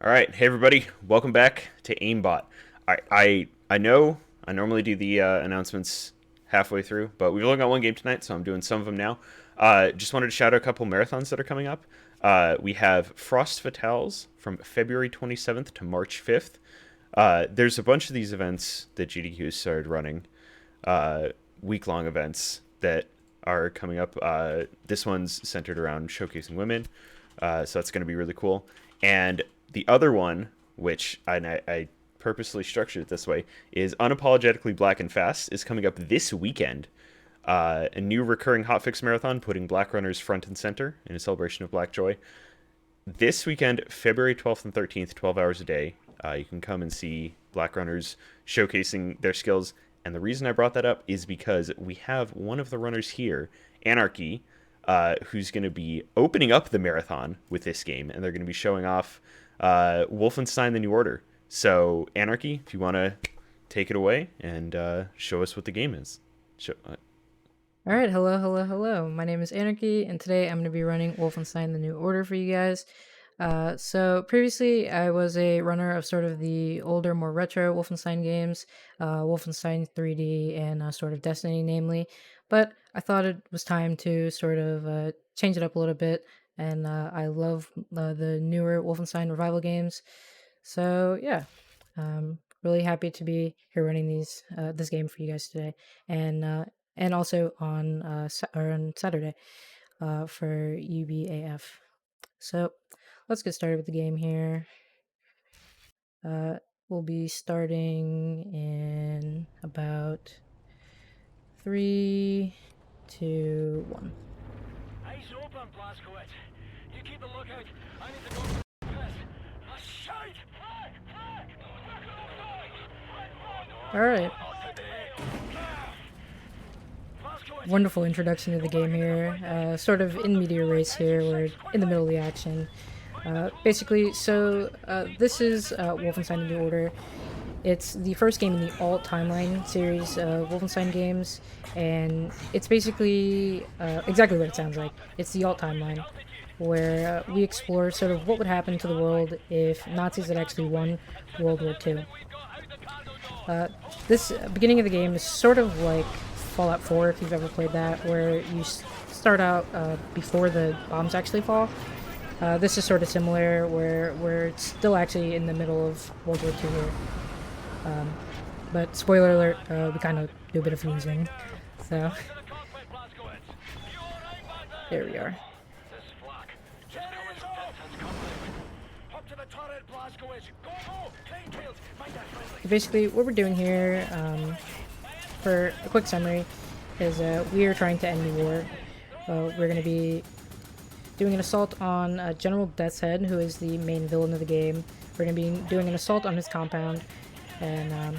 All right, hey everybody, welcome back to AIMBOT. I know I normally do the announcements halfway through, but we've only got one game tonight, so I'm doing some of them now. Just wanted to shout out a couple marathons that are coming up. We have Frost Fatales from February 27th to March 5th. There's a bunch of these events that GDQ has started running, week-long events that are coming up. This one's centered around showcasing women, so that's going to be really cool. And the other one, which I purposely structured it this way, is Unapologetically Black and Fast, is coming up this weekend. A new recurring hotfix marathon putting black runners front and center in a celebration of black joy. This weekend, February 12th and 13th, 12 hours a day, you can come and see black runners showcasing their skills. And the reason I brought that up is because we have one of the runners here, Anarchy, who's going to be opening up the marathon with this game, and they're going to be showing off Wolfenstein: The New Order. So, Anarchy, if you want to take it away and show us what the game is. All right, hello. My name is Anarchy, and today I'm going to be running Wolfenstein: The New Order for you guys. So previously, I was a runner of sort of the older, more retro Wolfenstein games, Wolfenstein 3D and sort of Destiny, namely. But I thought it was time to sort of change it up a little bit, and I love the newer Wolfenstein Revival games. So yeah, really happy to be here running this game for you guys today, and also on Saturday for UBAF. So let's get started with the game here. We'll be starting in about 3, 2, 1. Eyes open, Blazkowicz. You keep a lookout. I need to go for this. Shite! All right. Wonderful introduction to the game here. Sort of in media race here. We're in the middle of the action. Basically, this is Wolfenstein: The New Order. It's the first game in the Alt Timeline series of Wolfenstein games, and it's basically exactly what it sounds like. It's the Alt Timeline, where we explore sort of what would happen to the world if Nazis had actually won World War II. This beginning of the game is sort of like Fallout 4, if you've ever played that, where you start out before the bombs actually fall. This is sort of similar, where it's still actually in the middle of World War II here. But spoiler alert, we kind of do a bit of losing. So, there we are. Basically, what we're doing here, for a quick summary, is we are trying to end the war. We're going to be doing an assault on General Death's Head, who is the main villain of the game. We're going to be doing an assault on his compound, and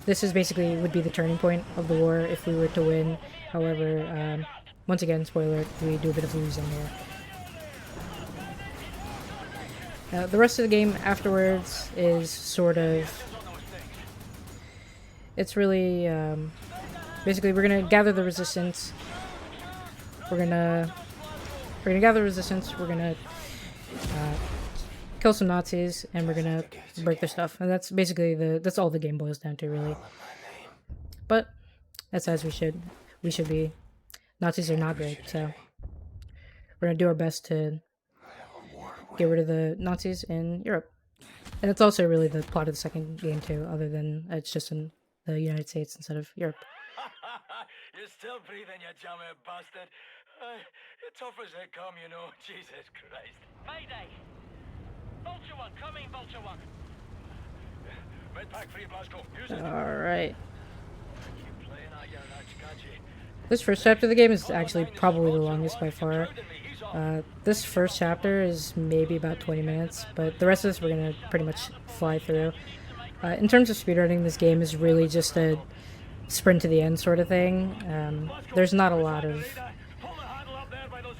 this is basically would be the turning point of the war if we were to win. However, once again, spoiler, we do a bit of losing here. The rest of the game afterwards is sort of, it's really, basically we're going to gather the resistance. We're gonna gather resistance. We're gonna kill some Nazis, and we're gonna break their stuff. And that's basically that's all the game boils down to, really. But that's as we should be. Nazis are not great, so we're gonna do our best to get rid of the Nazis in Europe. And it's also really the plot of the second game too, other than it's just in the United States instead of Europe. You're still breathing, you jammy bastard. You're tough as they come, you know. Jesus Christ. Mayday! Vulture 1, coming, Vulture 1. Red pack for you, Blasco. Use it. Alright. Keep playing at your nuts, can't you? This first chapter of the game is actually probably the longest by far. This first chapter is maybe about 20 minutes, but the rest of this we're going to pretty much fly through. In terms of speedrunning, this game is really just a sprint to the end sort of thing. There's not a lot of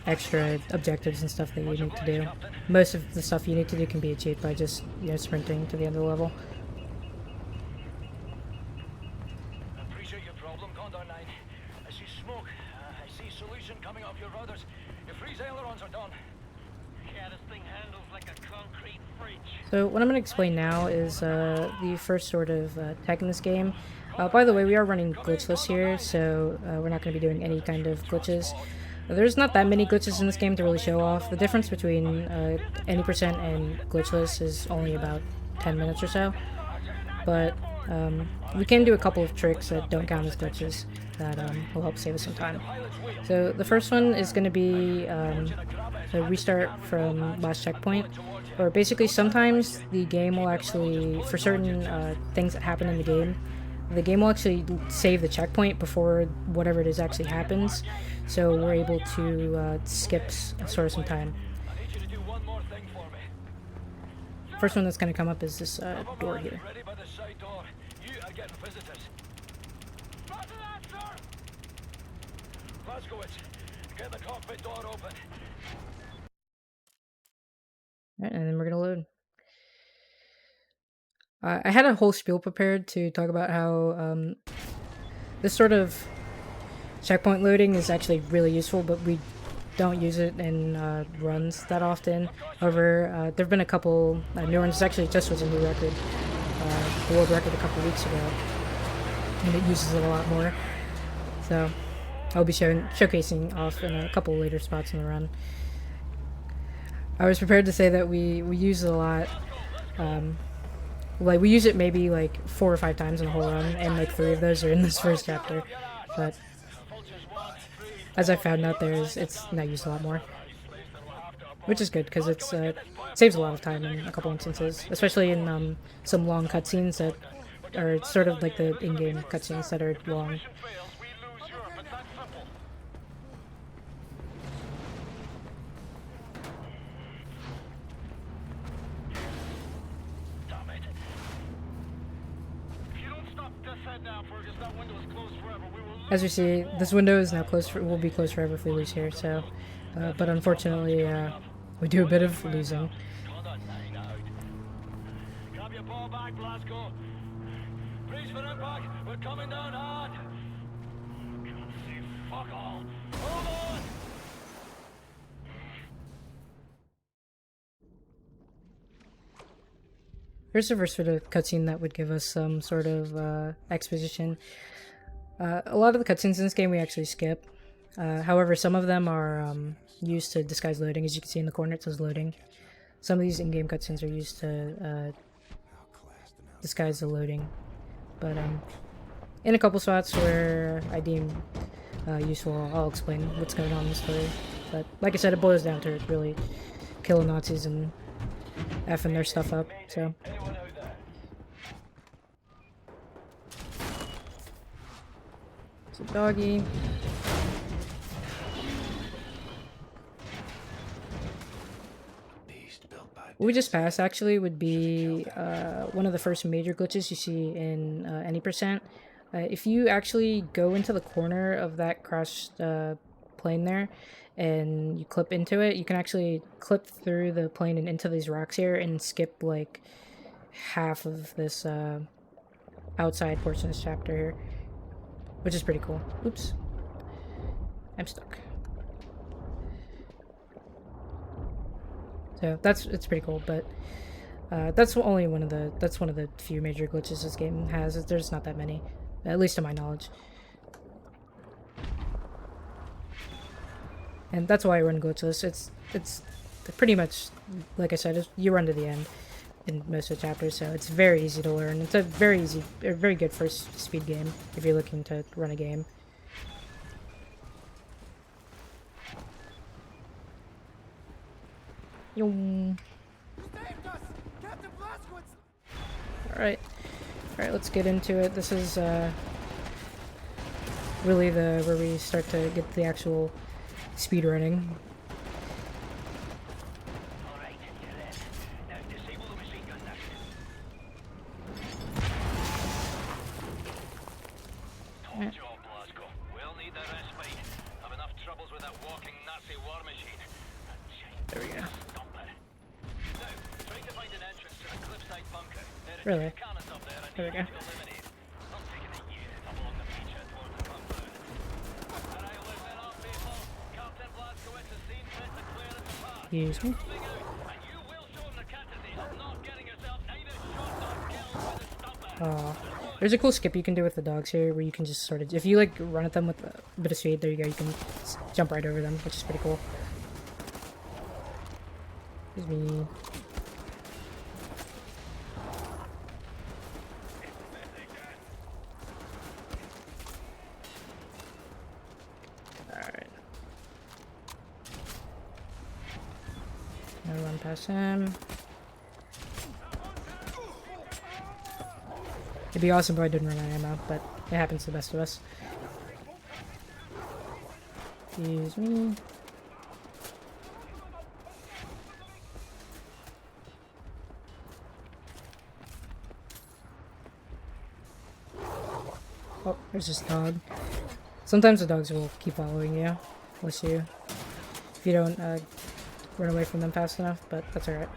extra objectives and stuff that you need to do. Most of the stuff you need to do can be achieved by just, sprinting to the end of the level. I appreciate your problem, Condor 9. I see smoke. I see solution coming off your rudders. Your freeze ailerons are done. Yeah, this thing handles like a concrete fridge. So what I'm going to explain now is the first sort of tech in this game. By the way, we are running glitchless here, so we're not going to be doing any kind of glitches. There's not that many glitches in this game to really show off. The difference between any percent and glitchless is only about 10 minutes or so. But we can do a couple of tricks that don't count as glitches that will help save us some time. So the first one is going to be the restart from last checkpoint. Or basically sometimes the game will actually, for certain things that happen in the game will actually save the checkpoint before whatever it is actually happens. So we're able to skip sort of some time. First one that's going to come up is this door here. Get the cockpit door open. Alright, and then we're going to load. I had a whole spiel prepared to talk about how this sort of checkpoint loading is actually really useful, but we don't use it in runs that often. However, there have been a couple new runs. This actually just was a new record, the world record a couple weeks ago, and it uses it a lot more. So I'll be showcasing off in a couple later spots in the run. I was prepared to say that we use it a lot. Like, we use it maybe like 4 or 5 times in the whole run, and like 3 of those are in this first chapter. But as I found out, it's not used a lot more, which is good because it saves a lot of time in a couple instances, especially in some long cutscenes that are sort of like the in-game cutscenes that are long. As you see, this window is now closed. Will be closed forever if we lose here. So, but unfortunately, we do a bit of losing. Grab your ball back, Blasco. Brace for impact. We're coming down hard. Can't see fuck all. Hold on. Here's the first sort of cutscene that would give us some sort of exposition. A lot of the cutscenes in this game we actually skip. However, some of them are used to disguise loading. As you can see in the corner, it says loading. Some of these in-game cutscenes are used to disguise the loading. But in a couple spots where I deem useful, I'll explain what's going on in the story. But like I said, it boils down to really killing Nazis and effing their stuff up. So. Doggy. What we just passed actually would be one of the first major glitches you see in any percent. If you actually go into the corner of that crashed plane there and you clip into it, you can actually clip through the plane and into these rocks here and skip like half of this outside portion of this chapter here. Which is pretty cool. Oops. I'm stuck. So it's pretty cool, but that's one of the few major glitches this game has. There's not that many, at least to my knowledge. And that's why I run glitchless. It's pretty much, like I said, you run to the end in most of the chapters, so it's very easy to learn. It's a very good first speed game if you're looking to run a game. Alright, let's get into it. This is really where we start to get the actual speed running. There we go. Really? There we go. Excuse me. There's a cool skip you can do with the dogs here, where you can just sort of, if you like run at them with a bit of speed, there you go, you can jump right over them, which is pretty cool. Excuse me. Alright. Gonna run past him. It'd be awesome if I didn't run out of ammo, but it happens to the best of us. Excuse me. Oh, there's this dog. Sometimes the dogs will keep following you, if you don't run away from them fast enough, but that's alright.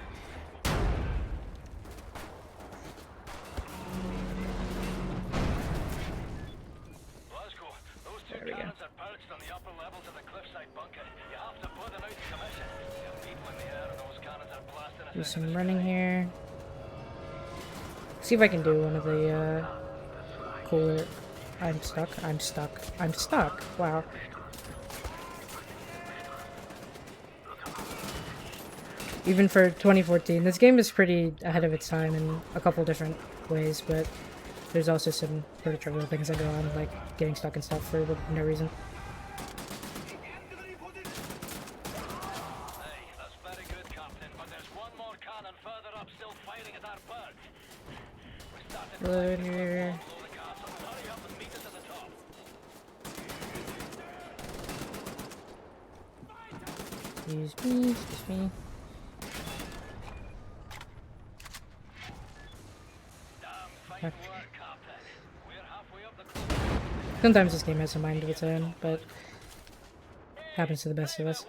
There we go. Do some running here. See if I can do one of the cooler. I'm stuck. I'm stuck. I'm stuck. Wow. Even for 2014, this game is pretty ahead of its time in a couple different ways, but there's also some pretty trivial things that go on, like getting stuck and stuff for no reason. Reload here. Excuse me, excuse me. Sometimes this game has a mind of its own, but happens to the best of us.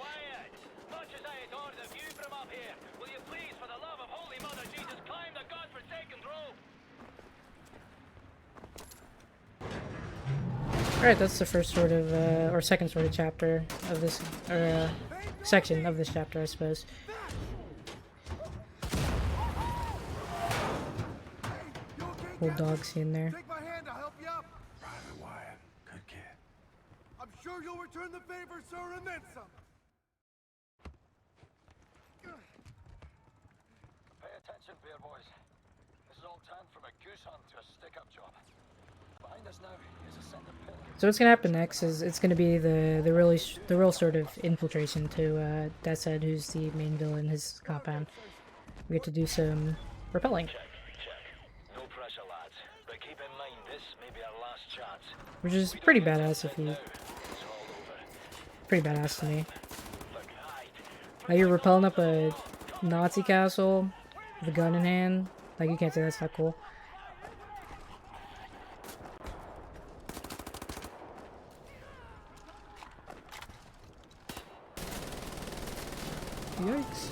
Alright, that's the first sort of, or second sort of chapter of this, or section of this chapter, I suppose. Old dog scene there. Take my hand, I'll help you up. Private Wyatt, good kid. I'm sure you'll return the favor, sir, and then some. Pay attention, bear boys. This is all turned from a goose hunt to a stick-up job. Behind us now is a set of pillars. So what's gonna happen next is it's gonna be the real sort of infiltration to Death's Head, who's the main villain, his compound. We get to do some repelling, No pressure, lads. But keep in mind, this may be our last chance. which is pretty badass if you, It's all over. pretty badass to me. Now you're repelling up a Nazi castle with a gun in hand. Like, you can't say that's not cool. Yikes.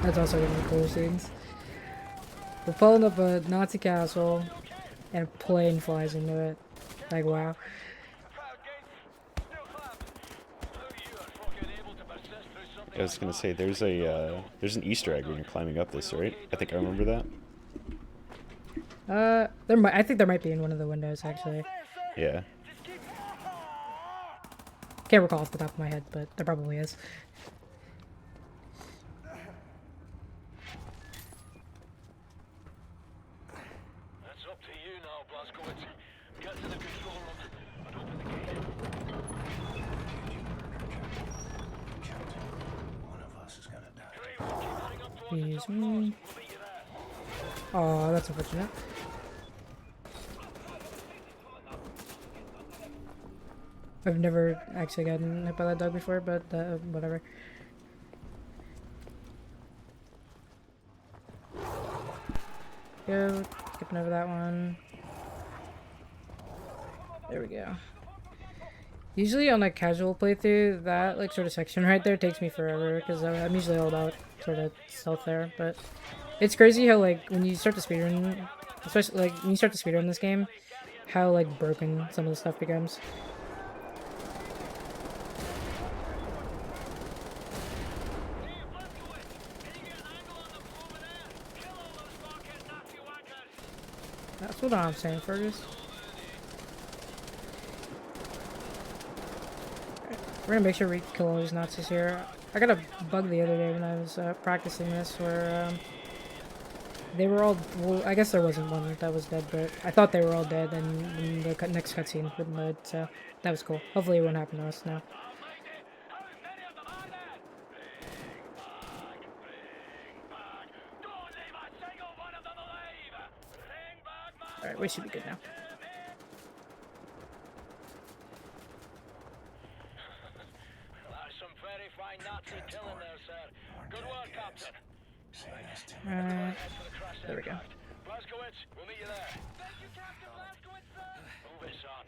That's also one of the coolest things. We're pulling up a Nazi castle and a plane flies into it. Like, wow. I was gonna say there's an Easter egg when you're climbing up this, right? I think I remember that. I think there might be in one of the windows, actually. Yeah. Can't recall off the top of my head, but there probably is. That's up to you now, Blazkowicz. Get to the control room and open the gate. One of us is gonna die. Excuse me. Oh, that's unfortunate. I've never actually gotten hit by that dog before, but whatever. Go, skipping over that one. There we go. Usually on a casual playthrough, that like sort of section right there takes me forever because I'm usually all about sort of stealth there. But it's crazy how like when you start to speedrun, especially like when you start to speedrun this game, how like broken some of the stuff becomes. Still don't know what I'm saying, Fergus. We're gonna make sure we kill all these Nazis here. I got a bug the other day when I was practicing this where they were all, well, I guess there wasn't one that was dead, but I thought they were all dead, and then the next cutscene wouldn't load, so that was cool. Hopefully it won't happen to us now. How many of them are there? Bring back. Don't leave a single one of them alive. Bring back my Alright, we should be good now. That's some very fine Nazi killing there, sir. Good work, Captain. Alright, there we go. Blazkowicz, we'll meet you there. Thank you, Captain Blazkowicz, sir. Move it, son.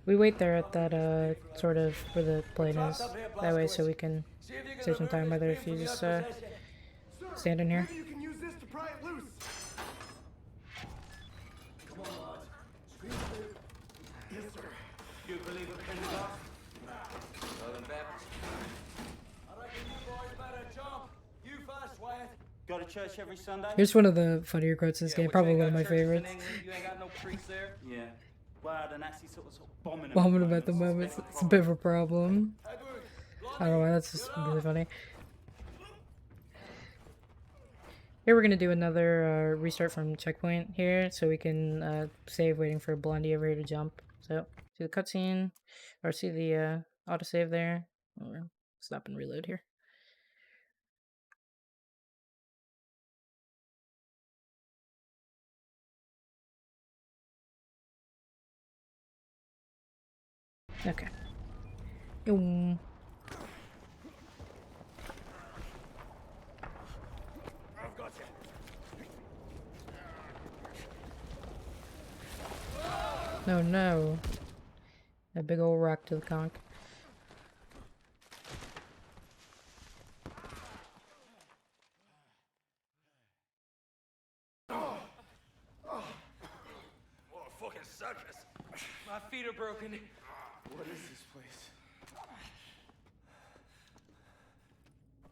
We wait there at that, sort of, where the plane is. That way so we can save some time, whether if you just, stand in here. Maybe you can use this to pry it loose. Come on, lads. Scream for it. Yes, sir. You believe in Pentecost? Southern Baptist. I reckon you boys better jump. You first, Wyatt. Go to church every Sunday? Here's one of the funnier quotes in this game, What, you probably ain't one of got my churches in favorites. England? You ain't got no priests there? Yeah. Wow, the Nazis sort of bombing them. Bombing them at the moment, it's a bit of a problem. Edward, I don't know why, that's just really funny. Here we're gonna do another restart from checkpoint here, so we can save waiting for Blondie over here to jump. So, see the cutscene, or see the autosave there, or stop and reload here. Okay. Yoom. I've got you. No, no. A big old rock to the conch. What a fucking circus. My feet are broken. What is this place?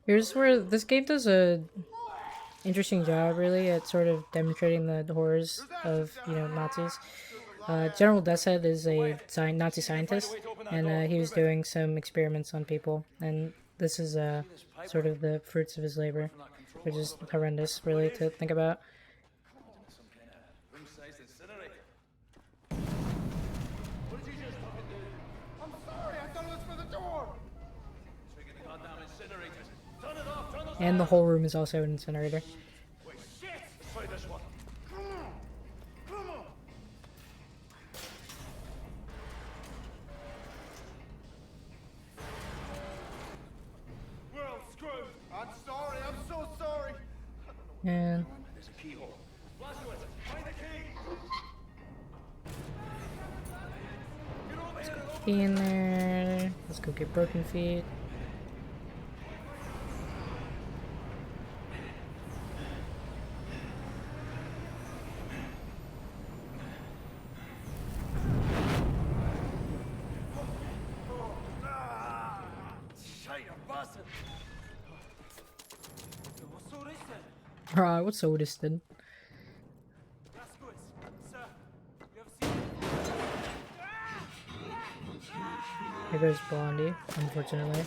Here's where this game does a interesting job, really, at sort of demonstrating the horrors of, you know, Nazis. General Deathhead is a Nazi scientist, and he was doing some experiments on people, and this is sort of the fruits of his labor, which is horrendous, really, to think about. Some kind of room-sized incinerator. What did you just fucking do? I'm sorry, I thought it was for the door. Trigger the goddamn incinerators. Turn it off, turn those And the whole room is also an incinerator. Wait, shit! Let's try this one. Come on. Come on. We're all screwed. I'm sorry. I'm so sorry. And There's a keyhole. Blazkowicz, find the key! Get over here and open key in there. Let's go get Broken Feet. Shite, you bastard! What's all this then? Right, what's all this then? Blazkowicz, sir. You ever seen Here goes Blondie, unfortunately.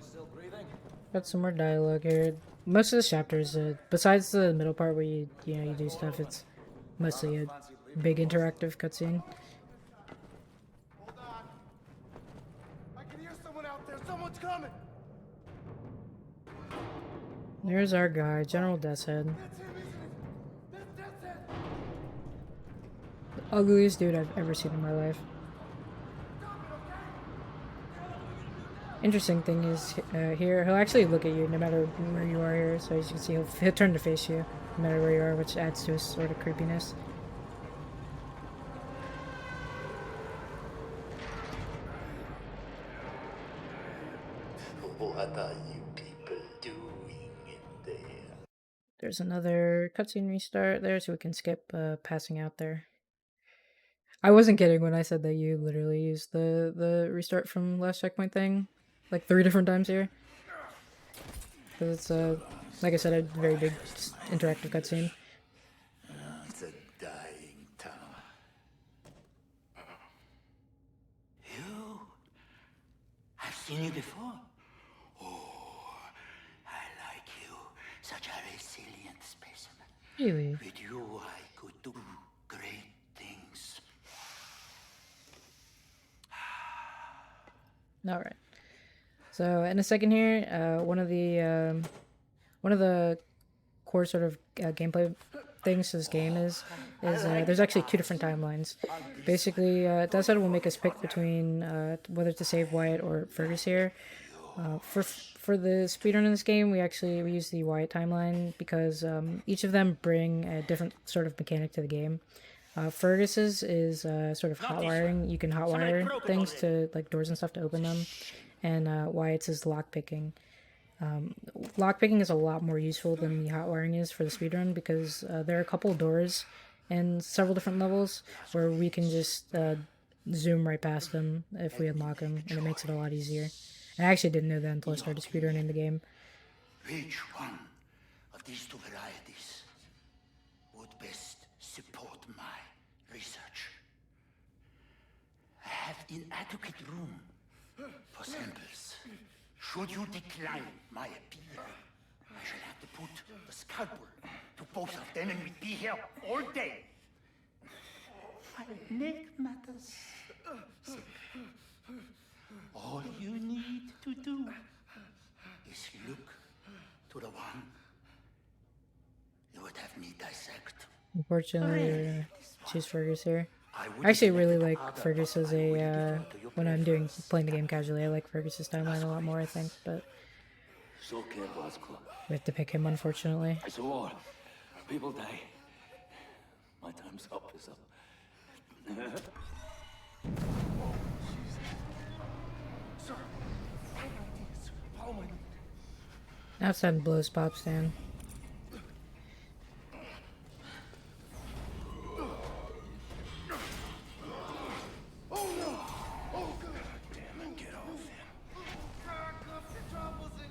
Still breathing? Got some more dialogue here. Most of the chapters, besides the middle part where you know you do stuff, it's mostly a big interactive cutscene. Hold on. I can hear someone out there. Someone's coming. There's our guy, General Deathhead. That's him, isn't it? That's it. The ugliest dude I've ever seen in my life. Interesting thing is, here, he'll actually look at you no matter where you are here, so as you can see, he'll turn to face you no matter where you are, which adds to his sort of creepiness. What are you people doing in there? there's another cutscene restart there, so we can skip passing out there. I wasn't kidding when I said that you literally used the restart from last checkpoint thing like 3 different times here. Because it's like I said, a very big interactive cutscene. It's a dying tunnel. You? I've seen you before. Oh, I like you. Such a resilient specimen. Really? With you, I could do great things. All right. So in a second here, one of the core sort of gameplay things this game is there's actually 2 different timelines. Basically, Deathside will make us pick between whether to save Wyatt or Fergus here. For the speedrun in this game, we use the Wyatt timeline because each of them bring a different sort of mechanic to the game. Fergus's is sort of hot wiring. You can hot wire things to like doors and stuff to open them, and Wyatt's is lockpicking. Lockpicking is a lot more useful than the hot wiring is for the speedrun because there are a couple doors in several different levels where we can just zoom right past them if we unlock them, and it makes it a lot easier. And I actually didn't know that until I started speedrunning the game. Which one of these 2 varieties would best support my research? I have inadequate room for samples. Should you decline my appeal, I shall have to put the scalpel to both of them and we'd be here all day. I make matters simple. All you need to do is look to the one you would have me dissect. Unfortunately, we're gonna choose Fergus here. I actually really like Fergus as a when I'm playing the game casually. I like Fergus's timeline a lot more, I think, but we have to pick him, unfortunately. It's a war. People die. My time's up is up. Sir, follow my lead. Outside blows pop stand.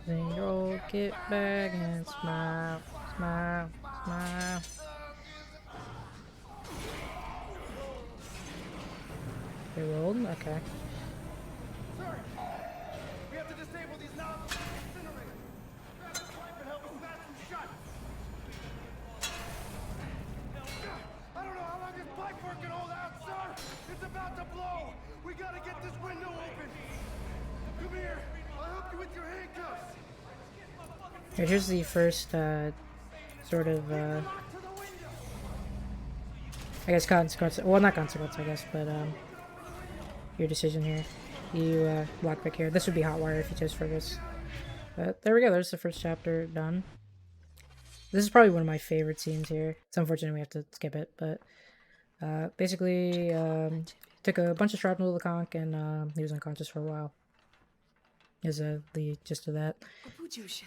Then roll, get back and smile, smile, smile. They rolled? Okay. Sir, we have to disable these nozzles and incinerate. Grab the pipe and help us smash them shut. I don't know how long this pipe work can hold out, sir. It's about to blow. We gotta get this window open. Come here. I'll help you with your handcuffs. Here's the first sort of I guess consequence. Well, not consequence, I guess, but your decision here. You lockpick here. This would be hot wire if you chose Fergus. But there we go. There's the first chapter done. This is probably one of my favorite scenes here. It's unfortunate we have to skip it, but basically took a bunch of shrapnel to the conch and he was unconscious for a while. Is the gist of that. Obudził się.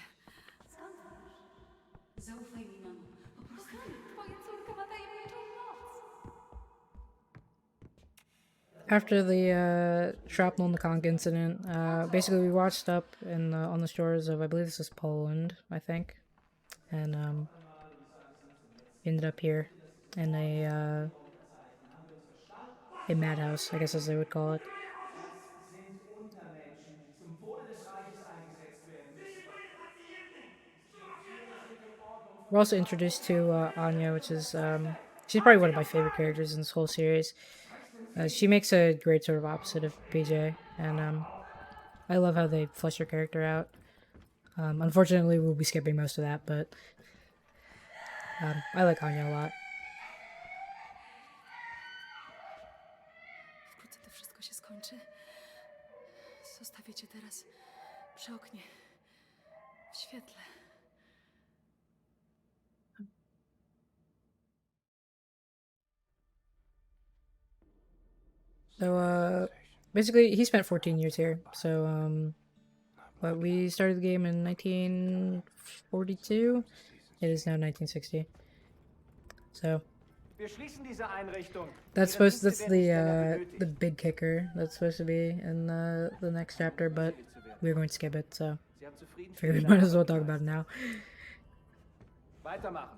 Zaufaj mi, mamo. Po prostu twoja córka ma tajemniczą moc. After the shrapnel and the conch incident, basically we washed up on the shores of, I believe this is Poland, I think, and ended up here in a madhouse, I guess as they would call it. We're also introduced to Anya, which is she's probably one of my favorite characters in this whole series. She makes a great sort of opposite of PJ, and I love how they flesh her character out. Unfortunately, we'll be skipping most of that, but I like Anya a lot. Wkrótce to wszystko się skończy. Zostawię cię teraz przy oknie, w świetle. So, basically, he spent 14 years here. So, but we started the game in 1942. It is now 1960. So Wir schließen diese Einrichtung. that's Ihre supposed. Dienste That's werden nicht länger the benötigt. big kicker. That's supposed to be in the next chapter, but we're going to skip it. So Sie haben zufrieden figure we might as well talk about it now. Weitermachen.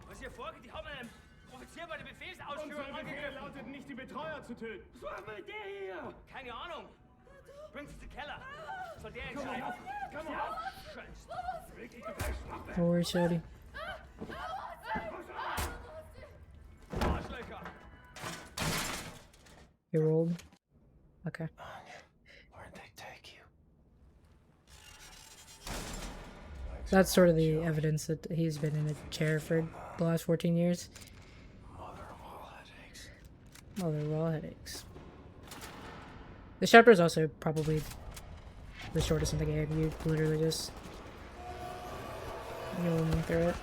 Was hier vorgeht, die haben einen Offizier bei der Befehlsausführung angegriffen. lautet nicht, die Betreuer zu töten. Was machen wir mit der hier? Keine Ahnung. Bringt sie zum Keller. Soll der entscheiden. Komm auf! Scheiße! Wirklich, du kannst noch Don't worry, Shorty. Arschlöcher. You rolled. Okay. Where'd they take you? That's sort of the evidence that he's been in a chair for the last 14 years. Mother of all headaches. Mother of all headaches. This chapter is also probably the shortest in the game. You literally just rolling through it.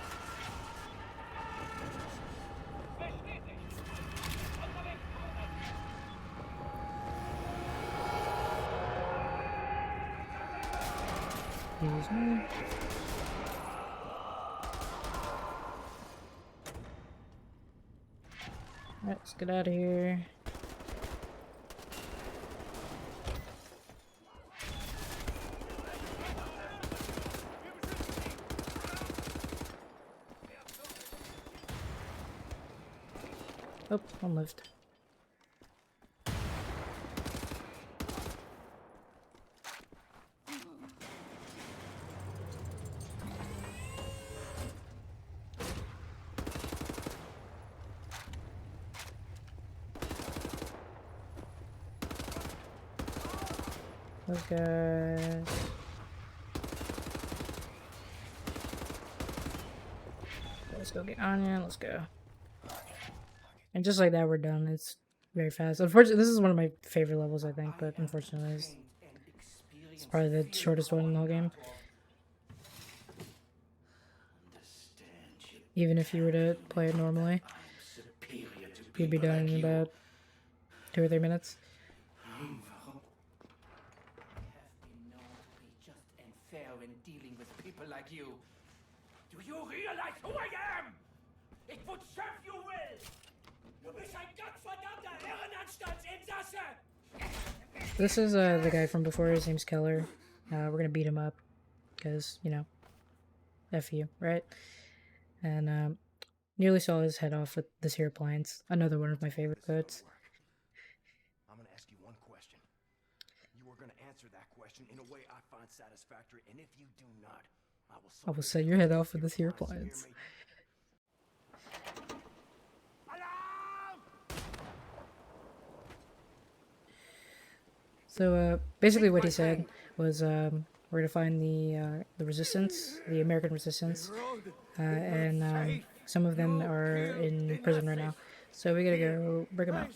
Excuse me. Alright, let's get out of here. Oh, one lived. Those guys. Let's go get Anya. Let's go. And just like that, we're done. It's very fast. Unfortunately, this is one of my favorite levels, I think, but unfortunately, it's probably the shortest one in the whole game. Even if you were to play it normally, you'd be done in about 2 or 3 minutes. Have been known to be just and fair when dealing with people like you. Do you realize who I am? It would serve you well. Du bist ein gottverdammter Irrenanstaltsinsasse! This is the guy from before. His name's Keller. We're gonna beat him up because, you know, F you, right? And nearly saw his head off with this here appliance. Another one of my favorite quotes. I'm gonna ask you one question. You are gonna answer that question in a way I find satisfactory, and if you do not, I will set your head off with this here appliance. So basically, what he said was, we're gonna find the resistance, the American resistance, and some of them are in prison right now. So we gotta go break them out.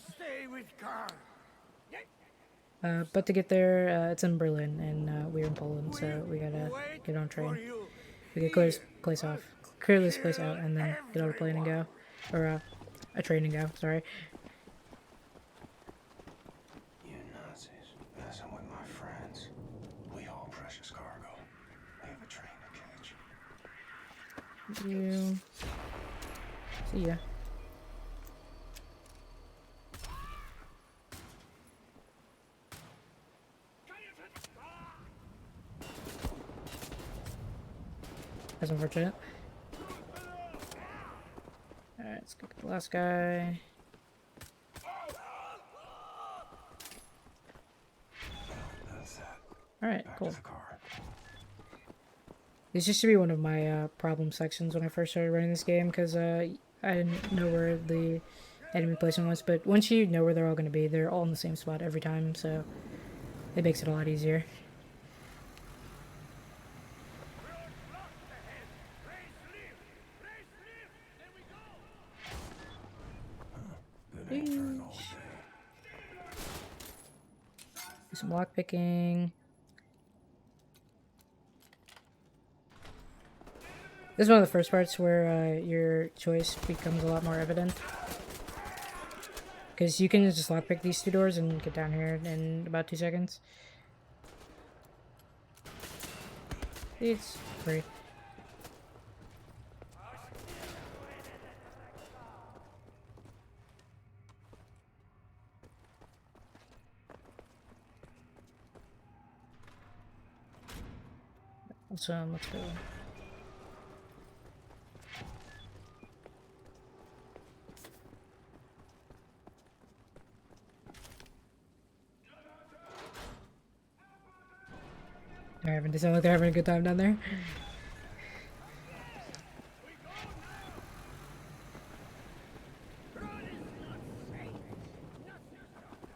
But to get there, it's in Berlin, and we're in Poland, so we gotta get on a train. We gotta clear this place off, clear this place out, and then get on a plane and go, or a train and go. Sorry. You Nazis messing with my friends. We haul precious cargo. We have a train to catch. You. See ya. That's unfortunate. Alright, let's go get the last guy. Alright, cool. This used to be one of my problem sections when I first started running this game, because I didn't know where the enemy placement was, but once you know where they're all going to be, they're all in the same spot every time, so it makes it a lot easier. Do some lockpicking. This is one of the first parts where your choice becomes a lot more evident. Because you can just lockpick these two doors and get down here in about 2 seconds. It's free. So let's go. They sound like they're having a good time down there.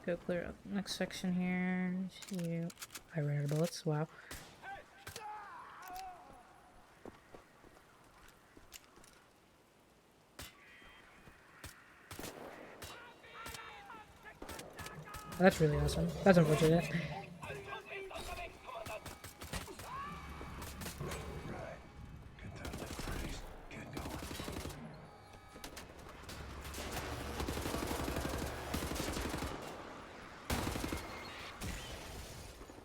Go clear up next section here. I ran out of bullets. Wow. That's really awesome. That's unfortunate.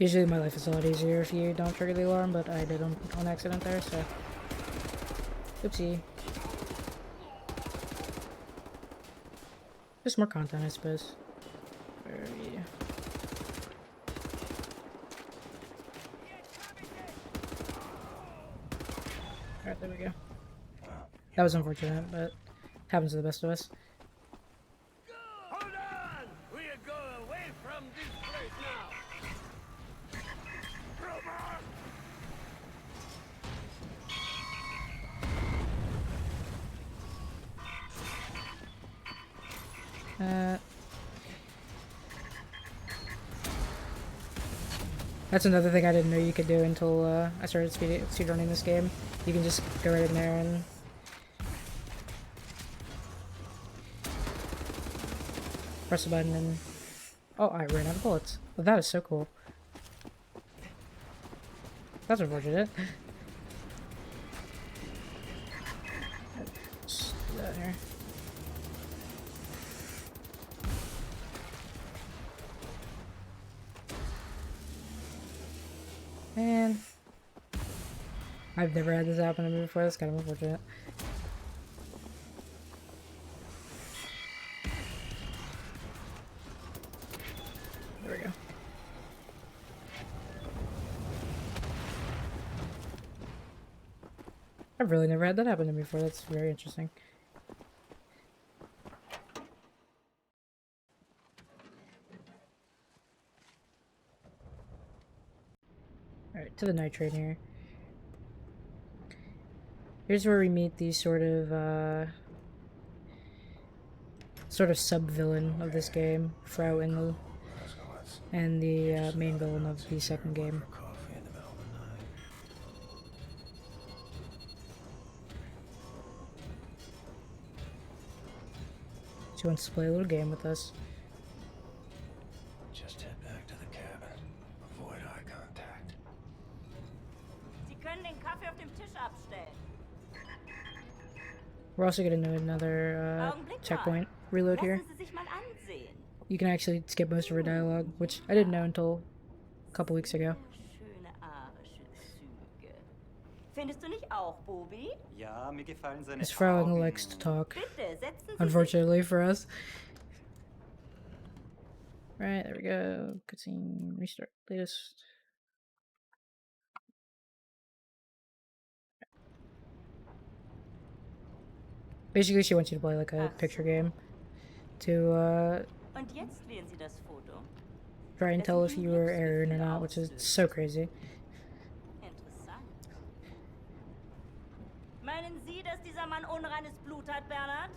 Usually my life is a lot easier if you don't trigger the alarm, but I did on accident there, so... Oopsie. Just more content, I suppose. Where are you? Alright, there we go. That was unfortunate, but happens to the best of us. Hold on! We are going away from this place now. That's another thing I didn't know you could do until I started speedrunning this game. You can just go right in there and... press a button and... Oh, I ran out of bullets. Well, that is so cool. That's unfortunate. Just do that here. And I've never had this happen to me before. That's kind of unfortunate. There we go. I've really never had that happen to me before. That's very interesting. Alright, to the night train here. Here's where we meet the sort of sub-villain of this game, Frau Engel, and the main villain of the second game. She wants to play a little game with us. Just head back to the cabin. Avoid eye contact. Sie können den Kaffee auf dem Tisch abstellen. We're also going to do another checkpoint reload here. Lassen Sie sich mal ansehen. You can actually skip most of her dialogue, which I didn't know until a couple weeks ago. Schöne arische Züge. Findest du nicht auch, Bobi? Ja, mir gefallen seine Miss Frau Augen. likes to talk, Bitte, setzen Sie sich. unfortunately for us. Right, there we go. Cutscene, restart, latest. Basically, she wants you to play like a picture game to Und jetzt wählen Sie das Foto. try and tell if you were Aaron or not, which is so crazy. Interessant. Meinen Sie, dass dieser Mann unreines Blut hat, Bernhard?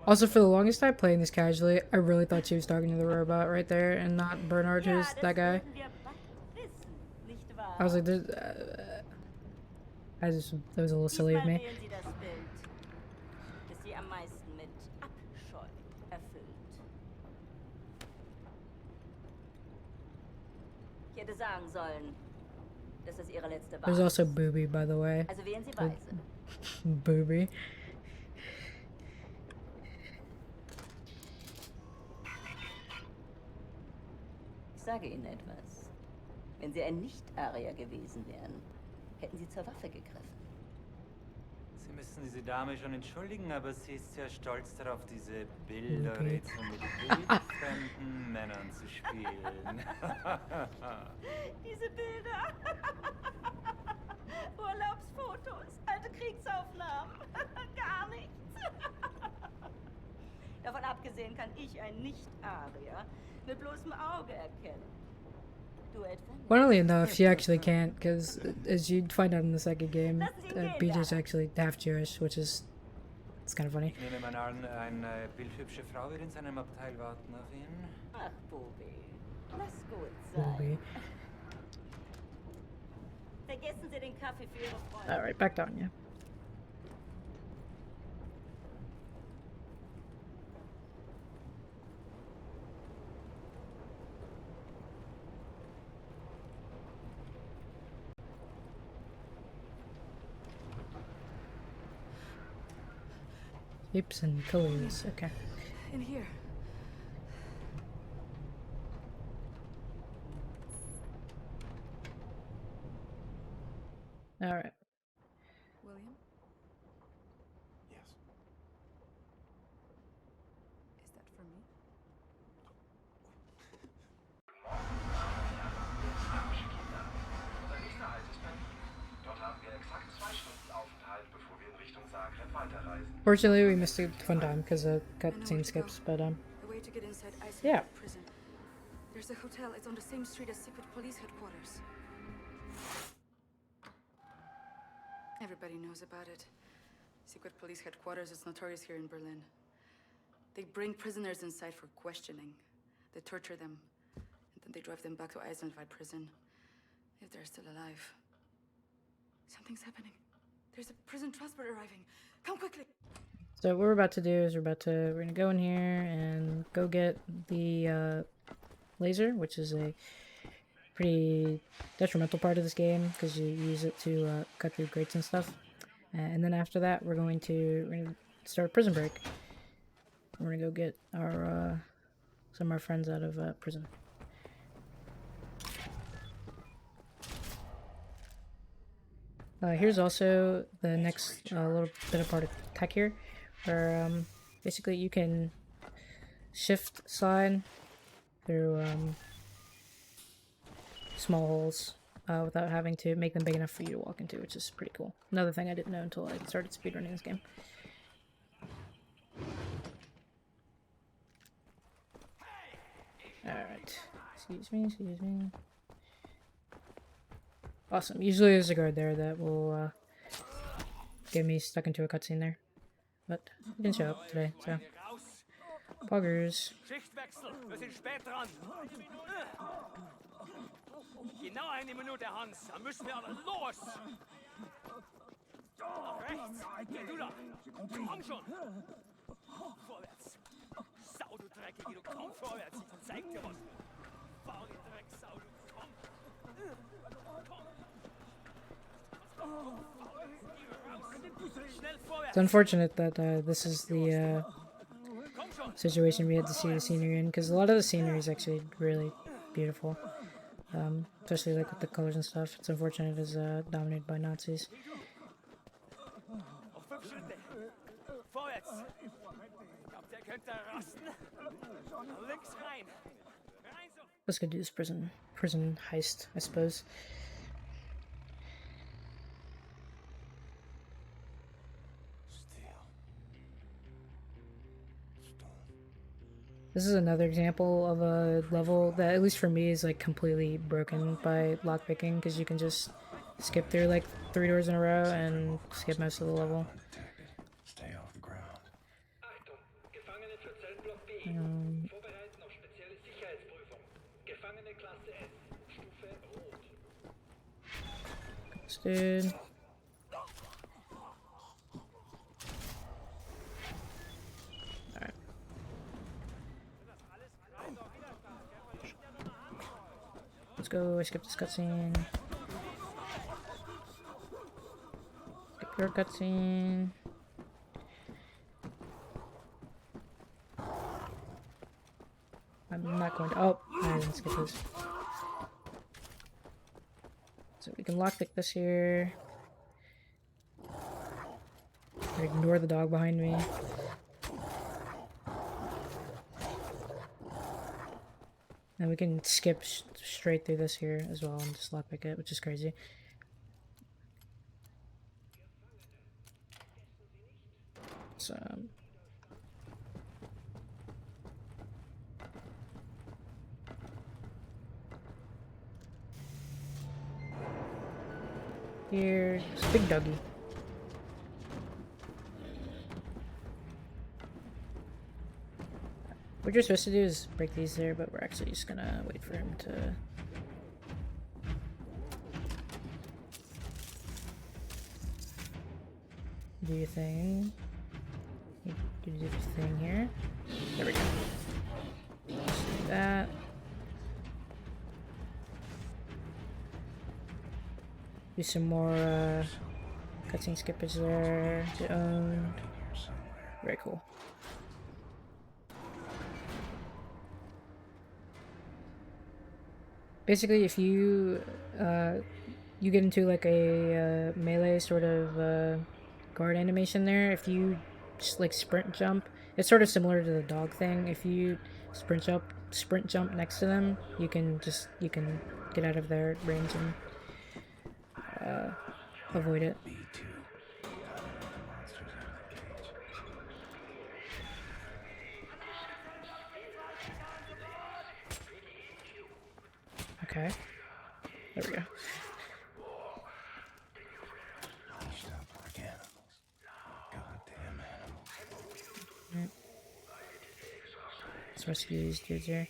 Also, for the longest time playing this casually, I really thought she was talking to the robot right there and not Bernard, who's Ja, das that guy. sollten wir beide wissen, nicht wahr? I was like, that was a little silly of Diesmal me. wählen Sie das Bild, das Sie am meisten mit Abscheu erfüllt. Ich hätte sagen sollen, dass das ihre letzte There's Wahl also ist. Booby, by the way. Also wählen Sie weise. Booby. Ich sage Ihnen etwas. Wenn Sie ein Nicht-Arier gewesen wären, hätten Sie zur Waffe gegriffen. Sie müssen diese Dame schon entschuldigen, aber sie ist sehr stolz darauf, diese Bilderrätsel mit wildfremden Männern zu spielen. Diese Bilder. Urlaubsfotos, alte Kriegsaufnahmen. Gar nichts. Davon abgesehen kann ich ein Nicht-Arier mit bloßem Auge erkennen. Du etwa nicht? Funnily enough, she actually can't, because as you'd find out in the second game, BJ's actually half Jewish, which is it's kind of funny. Ich nehme mal an, eine bildhübsche Frau wird in seinem Abteil warten auf ihn. Ach, Bubi, lass gut sein. Booby. Vergessen Sie den Kaffee für Ihre Freunde. All right, back down, yeah. Shapes and colors. Okay. In here. All right. William, Yes. is that for me? Unser nächster Halt ist Berlin. Dort haben wir exakt 2 Stunden Aufenthalt, bevor wir in Richtung Zagreb weiterreisen. Fortunately, we missed a fun time because of cutscene skips, but A way to get inside Yeah. prison. There's a hotel. It's on the same street as secret police headquarters. Everybody knows about it. Secret police headquarters is notorious here in Berlin. They bring prisoners inside for questioning. They torture them, and then they drive them back to Eisenwald prison, if they're still alive. Something's happening. There's a prison transport arriving. Come quickly. so what we're about to do is we're gonna go in here and go get the laser, which is a pretty detrimental part of this game because you use it to cut through grates and stuff. And then after that, we're gonna start a prison break. We're gonna go get our some of our friends out of prison. Here's also the next little bit of part of tech here, where basically you can shift slide through small holes without having to make them big enough for you to walk into, which is pretty cool. Another thing I didn't know until I started speedrunning this game. Alright. Excuse me. Awesome. Usually there's a guard there that will get me stuck into a cutscene there. But he didn't show up today, so. Poggers. Schichtwechsel, wir sind spät dran. Genau 1 Minute, Hans. Dann müssen wir aber los. Nach rechts. Geh du da. Komm schon. Vorwärts. Sau, du Dreckige, du komm vorwärts. Ich zeig dir was. Bau die Drecksau, du komm. It's unfortunate that this is the situation we had to see the scenery in, because a lot of the scenery is actually really beautiful, especially like with the colors and stuff. It's unfortunate it's dominated by Nazis. Auf 5 Schritte. Vorwärts. Ich glaub, der könnte rasten. Links rein. Rein so. Let's go do this prison heist, I suppose. This is another example of a level that, at least for me, is like completely broken by lockpicking, because you can just skip through like 3 doors in a row and skip most of the level. Stay off the ground. Achtung, Gefangene für Zellenblock B. Vorbereiten auf spezielle Sicherheitsprüfung. Gefangene Klasse S. Stufe Rot. Dude. Alright. Let's go, I skipped this cutscene. Short cutscene. I'm not going to. Oh, I didn't skip this. So we can lockpick this here. Ignore the dog behind me. And we can skip straight through this here as well and just lockpick it, which is crazy. So. Here's a big doggy. What you're supposed to do is break these there, but we're actually just gonna wait for him to... do your thing. You do your thing here. There we go. Just do that. Do some more cutscene skippage there. Get owned. Very cool. Basically, if you you get into like a melee sort of guard animation there, if you just like sprint jump, it's sort of similar to the dog thing. If you sprint jump next to them, you can get out of their range and avoid it. Okay. There we go. Right. Let's rescue these dudes here.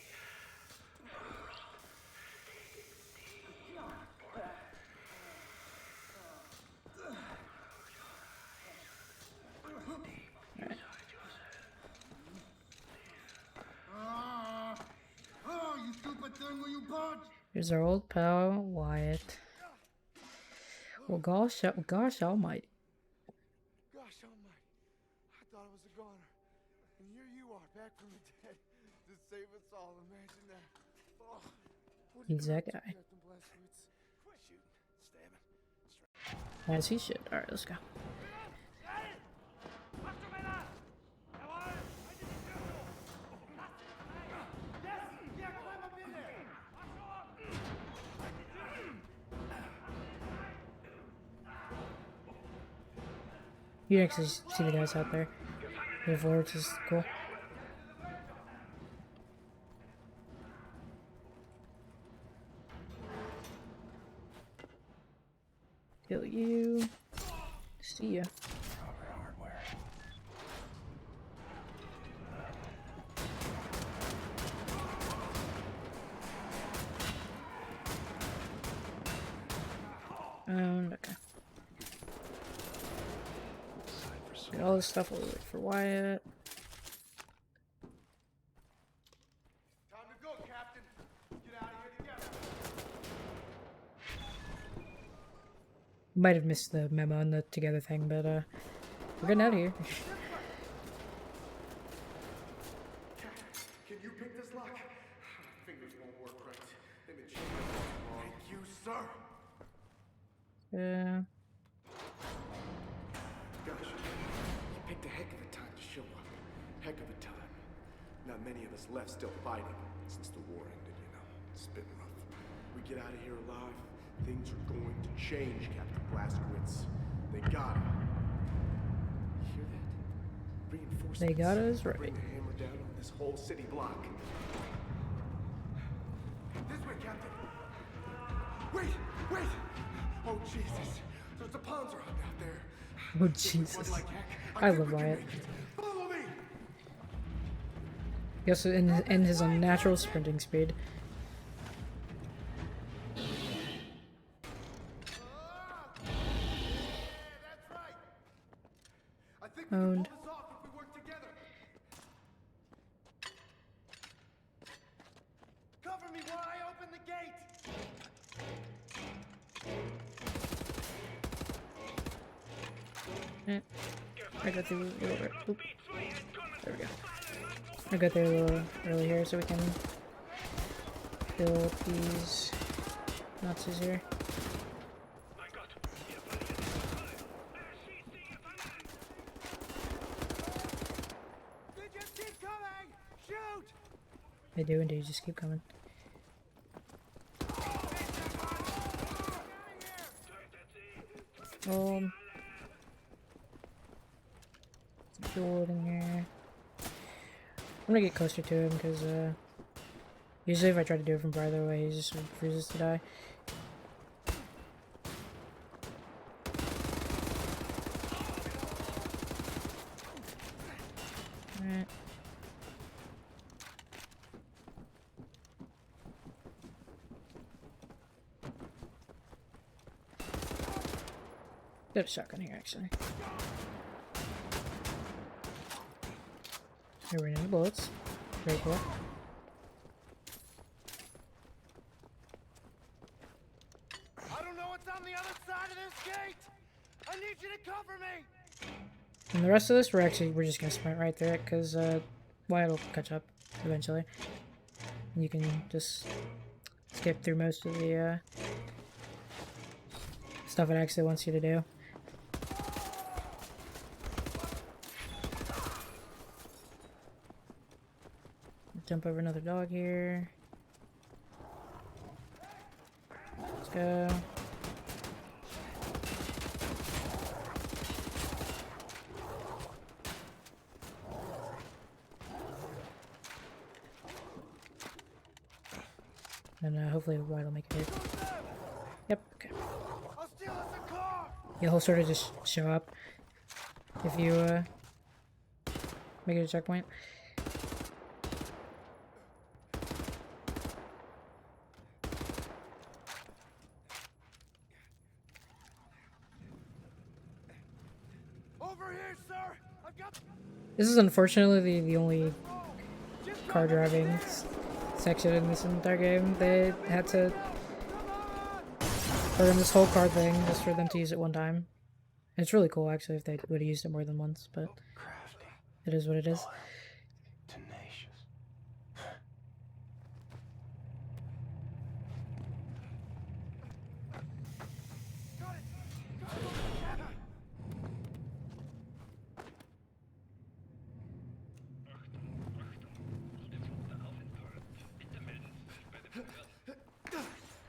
Here's our old pal, Wyatt. Well, gosh almighty. Gosh almighty. I thought I was a goner. And here you are, back from the dead. To save us all, imagine that. Oh, He's that guy. As he should. Alright, let's go. You can actually see the guys out there. The floor, which is cool. Kill you. See ya. Okay. Get all this stuff over for Wyatt. Time to go, Captain. Get out of here together. Might have missed the memo on the together thing, but we're getting out of here. Can you pick this lock? Fingers won't work right. They've been changing it long. Thank you, sir. Yeah. Gosh, you picked a heck of a time to show up. Heck of a time. Not many of us left still fighting since the war ended, you know. It's been rough. We get out of here alive, things are going to change, Captain Blazkowicz. They got it. You hear that? Reinforcements. They got us right. Bring the hammer down on this whole city block. This way, Captain. Wait, wait! Oh, Jesus. There's a Panzer Hut out there. Oh, Jesus. I love Wyatt. Follow me! Yes, in his unnatural sprinting speed. Owned. Cover me while I open the gate! I got through a little bit. Oop. There we go. I got there a little early here so we can kill these Nazis here. They just keep coming! Shoot! They do indeed, just keep coming. Build in here. I'm gonna get closer to him because usually if I try to do it from farther away, he just refuses to die. Alright. Got a shotgun here actually. Here we're in bullets. Very cool. I don't know what's on the other side of this gate! I need you to cover me! And the rest of this, we're just gonna sprint right through it, because, well, it'll catch up eventually. You can just skip through most of the, stuff it actually wants you to do. Jump over another dog here. Let's go. And hopefully White will make it hit. Yep, okay. Yeah, he'll sort of just show up if you make it a checkpoint. Over here, sir! I've got... This is unfortunately the only car driving section in this entire game. They had to program this whole car thing just for them to use it one time. And it's really cool actually if they would have used it more than once, but it is what it is.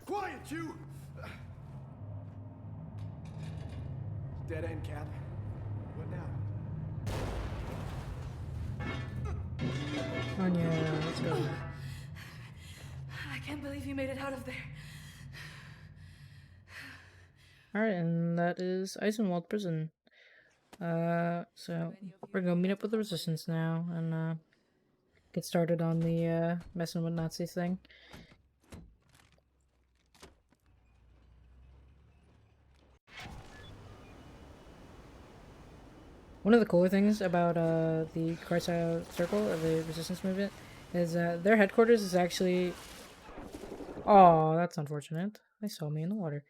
Quiet, you! Dead end, Cap. What now? Anya, let's go. I can't believe you made it out of there. Alright, and that is Eisenwald Prison. So we're gonna meet up with the Resistance now and get started on the messing with Nazis thing. One of the cooler things about the Kreisau Circle of the Resistance movement is their headquarters is actually... Oh, that's unfortunate. They saw me in the water.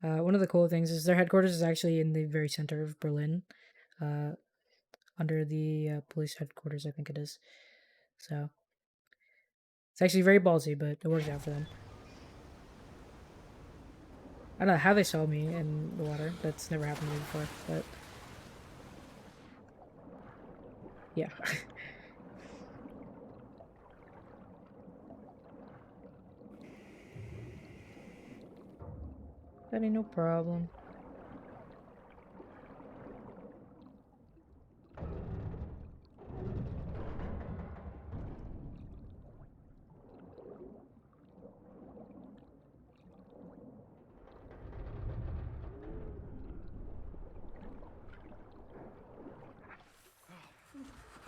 One of the cool things is their headquarters is actually in the very center of Berlin, under the police headquarters, I think it is. So it's actually very ballsy, but it worked out for them. I don't know how they saw me in the water. That's never happened to me before, but yeah. That ain't no problem.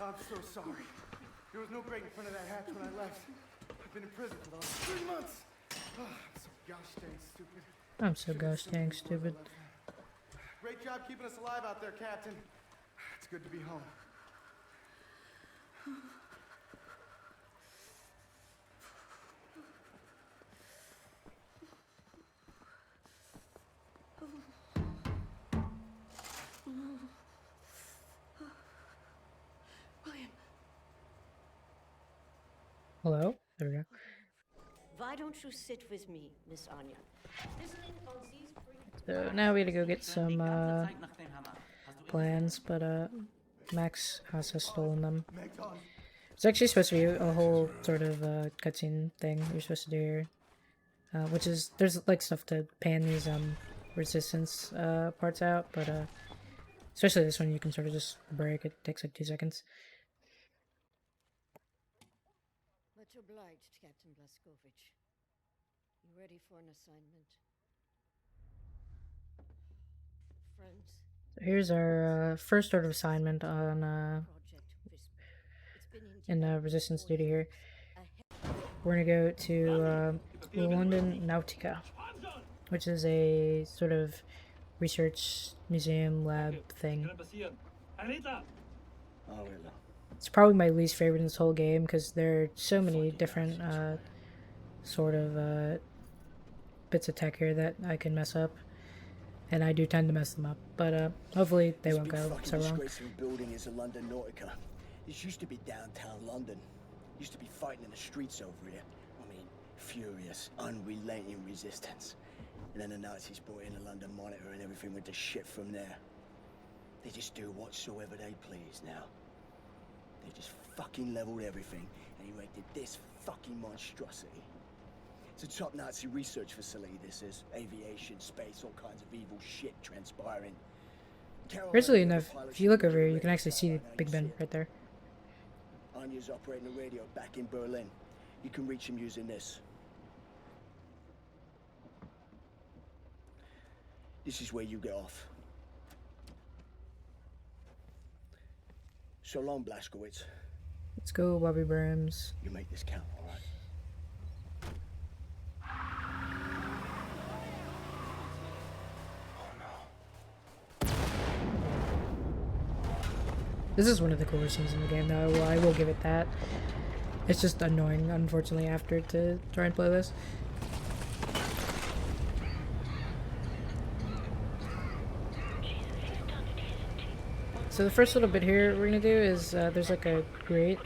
I'm so sorry. There was no break in front of that hatch when I left. I've been in prison for the last 3 months. Oh, I'm so gosh dang stupid. I'm so gosh dang stupid. Great job keeping us alive out there, Captain. It's good to be home. Hello? There we go. Why don't you sit with me, Miss Anya? So now we gotta go get some plans, but Max has stolen them. It's actually supposed to be a whole sort of cutscene thing you're supposed to do here, which is there's like stuff to pan these resistance parts out, but especially this one you can sort of just break. It takes like 2 seconds. Much obliged, Captain Blaskovich. You ready for an assignment? Friends? So here's our first sort of assignment on in resistance duty here. We're gonna go to London Nautica, which is a sort of research museum lab thing. It's probably my least favorite in this whole game because there are so many different sort of bits of tech here that I can mess up, and I do tend to mess them up. But hopefully they won't go so wrong. Building is a London Nautica. This used to be downtown London. Used to be fighting in the streets over here. I mean, furious, unrelenting resistance. And then the Nazis brought in a London Monitor and everything went to shit from there. They just do whatsoever they please now. They just fucking leveled everything and erected this fucking monstrosity. It's a top Nazi research facility, this is. Aviation, space, all kinds of evil shit transpiring. Originally enough, if you look over here, you can actually see Big Ben right there. Anya's operating the radio back in Berlin. You can reach him using this. This is where you get off. So long, Blazkowicz. Let's go, Bobby Burns. You make this count, all right? This is one of the cooler scenes in the game, though. I will give it that. It's just annoying, unfortunately, after to try and play this. So the first little bit here we're gonna do is there's like a grate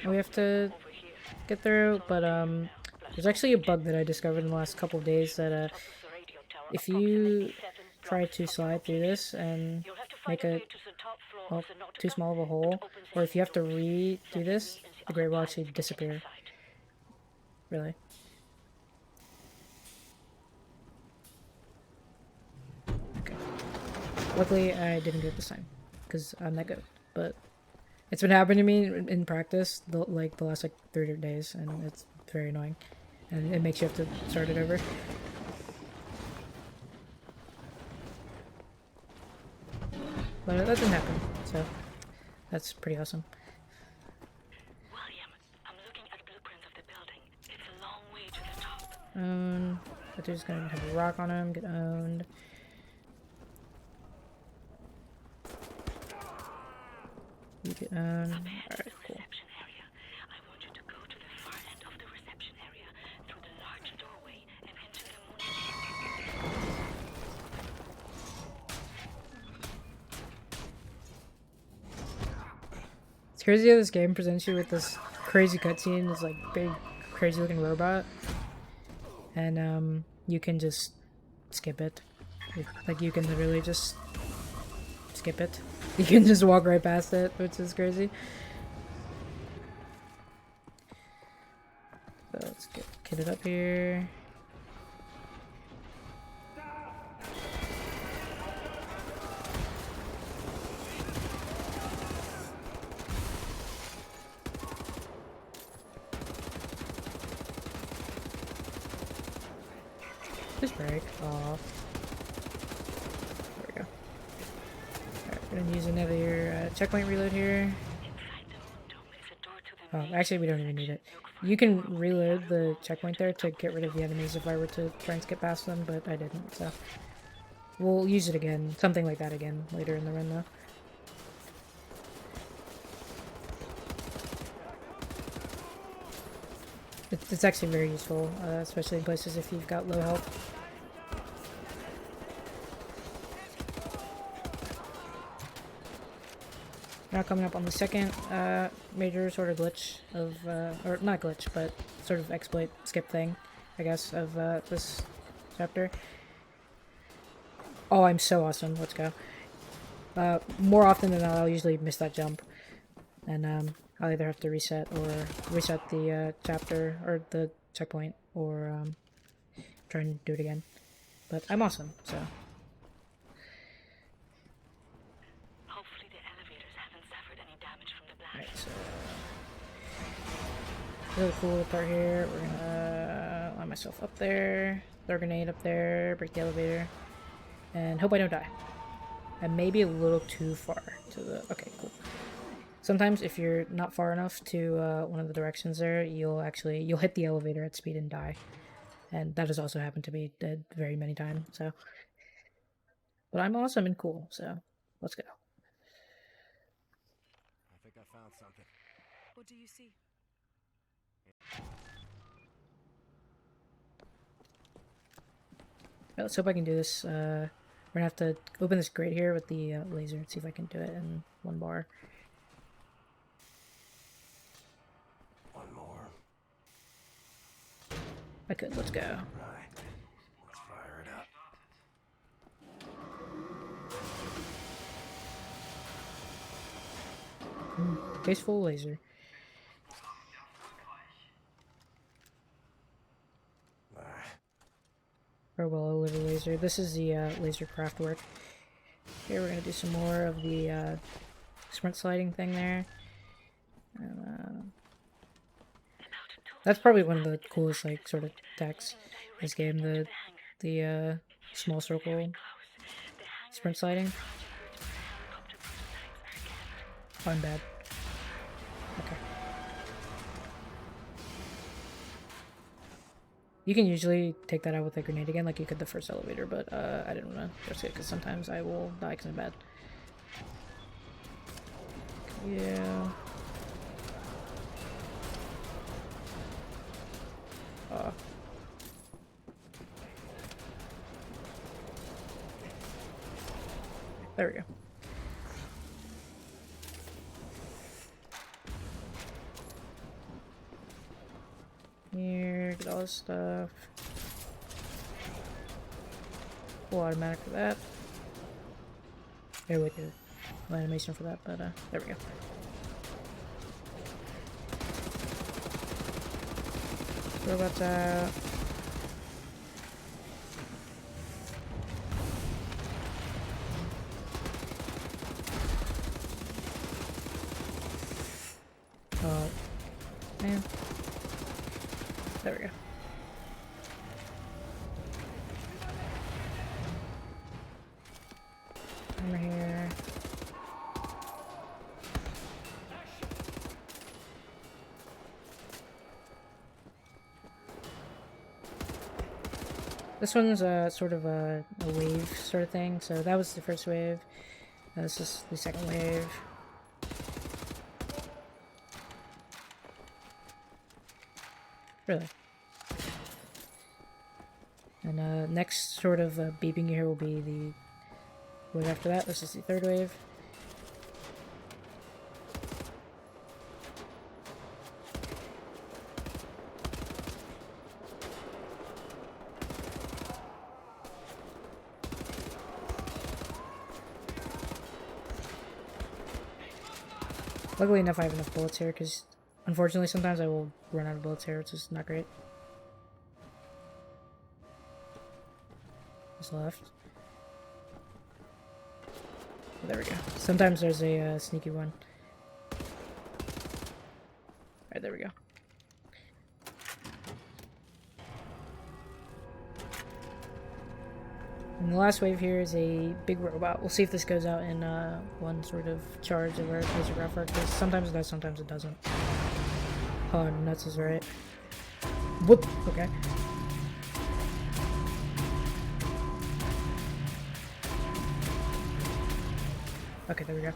we have to get through, but there's actually a bug that I discovered in the last couple of days that if you try to slide through this and make a too small of a hole, or if you have to redo this, the grate will actually disappear. Really. Okay. Luckily, I didn't do it this time, because I'm that good. But it's been happening to me in practice, the last like 30 days, and it's very annoying. And it makes you have to start it over. But that didn't happen, so that's pretty awesome. William, I'm looking at blueprints of the building. It's a long way to the top. But they're just gonna have a rock on him, get owned. You get owned. Alright, cool. I want you to go to the far end of the reception area through the large doorway and into the It's crazy how this game presents you with this crazy cutscene, this like big, crazy looking robot, and you can just skip it. Like you can literally just skip it. You can just walk right past it, which is crazy. So let's get it up here. Just break off. There we go. Alright, we're gonna use another checkpoint reload here. Oh, actually we don't even need it. You can reload the checkpoint there to get rid of the enemies if I were to try and skip past them, but I didn't, so. We'll use it again, something like that again, later in the run though. It's actually very useful, especially in places if you've got low health. now coming up on the second major sort of glitch of, or not glitch, but sort of exploit skip thing, I guess, of this chapter. Oh, I'm so awesome. Let's go. More often than not, I'll usually miss that jump. And I'll either have to reset the chapter or the checkpoint, or try and do it again. But I'm awesome, so. Hopefully the elevators haven't suffered any damage from the blast. Alright, so really cool part here. We're gonna line myself up there, throw a grenade up there, break the elevator, and hope I don't die. I may be a little too far to the. Okay, cool. Sometimes if you're not far enough to one of the directions there, you'll hit the elevator at speed and die. And that has also happened to me very many times, so. But I'm awesome and cool, so let's go. I think I found something. What do you see? Right, let's hope I can do this. We're gonna have to open this grate here with the laser and see if I can do it in one bar. One more. I could, let's go. Right. Let's fire it up. Tasteful laser. Or well, a little laser. This is the laser craft work. Here we're gonna do some more of the sprint sliding thing there. That's probably one of the coolest, like, sort of techs in this game. The small circle sprint sliding. Oh, I'm bad. Okay. You can usually take that out with a grenade again, like you could the first elevator, but I didn't want to risk it because sometimes I will die because I'm bad. Yeah. There we go. Here, get all this stuff. Full automatic for that. There we go. No animation for that, but there we go. Robots out. Oh, man. There we go. Over here. This one's sort of a wave sort of thing. So that was the first wave. This is the second wave. Really. And next sort of beeping here will be the wave after that. This is the third wave. Luckily enough I have enough bullets here, because unfortunately sometimes I will run out of bullets here, which is not great. What's left? Oh, there we go. Sometimes there's a sneaky one. Alright, there we go. And the last wave here is a big robot. We'll see if this goes out in one sort of charge of our laser craft work, because sometimes it does, sometimes it doesn't. Oh, nuts is right. Whoop! Okay. Okay, there we go.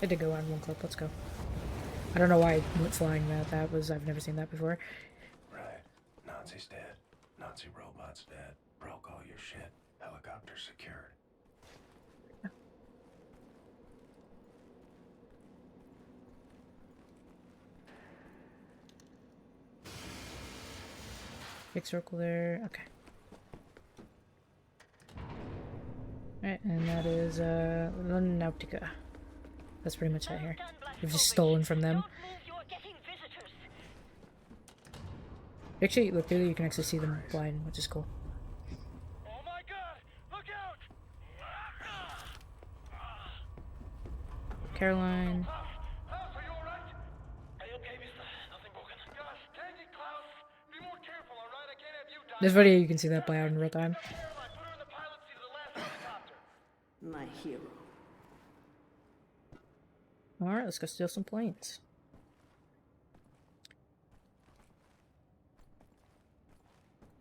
It did go on one clip. Let's go. I don't know why I went flying that. I've never seen that before. Right. Nazi's dead. Nazi robot's dead. Broke all your shit. Helicopter secured. Big circle there. Okay. Alright, and that is Nautica. That's pretty much it here. We've just stolen from them. Actually, look through there, you can actually see them flying, which is cool. Oh my god! Look out! Caroline. Are you alright? Are you okay, mister? Nothing broken. Gosh, take it, Klaus. Be more careful, alright? I can't have you die. This video, you can see that play out in real time. Caroline, put her in the pilot seat of the last helicopter. My hero. Alright, let's go steal some planes.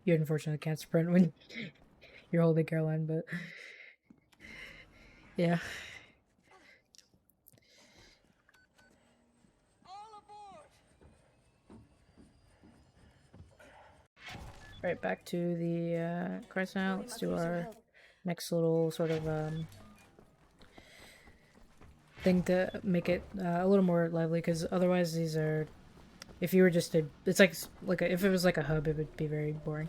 You unfortunately can't sprint when you're holding Caroline, but yeah. Right, back to the Christ now. Let's do our next little sort of thing to make it a little more lively, because otherwise these are, if you were just to, it's like if it was like a hub, it would be very boring.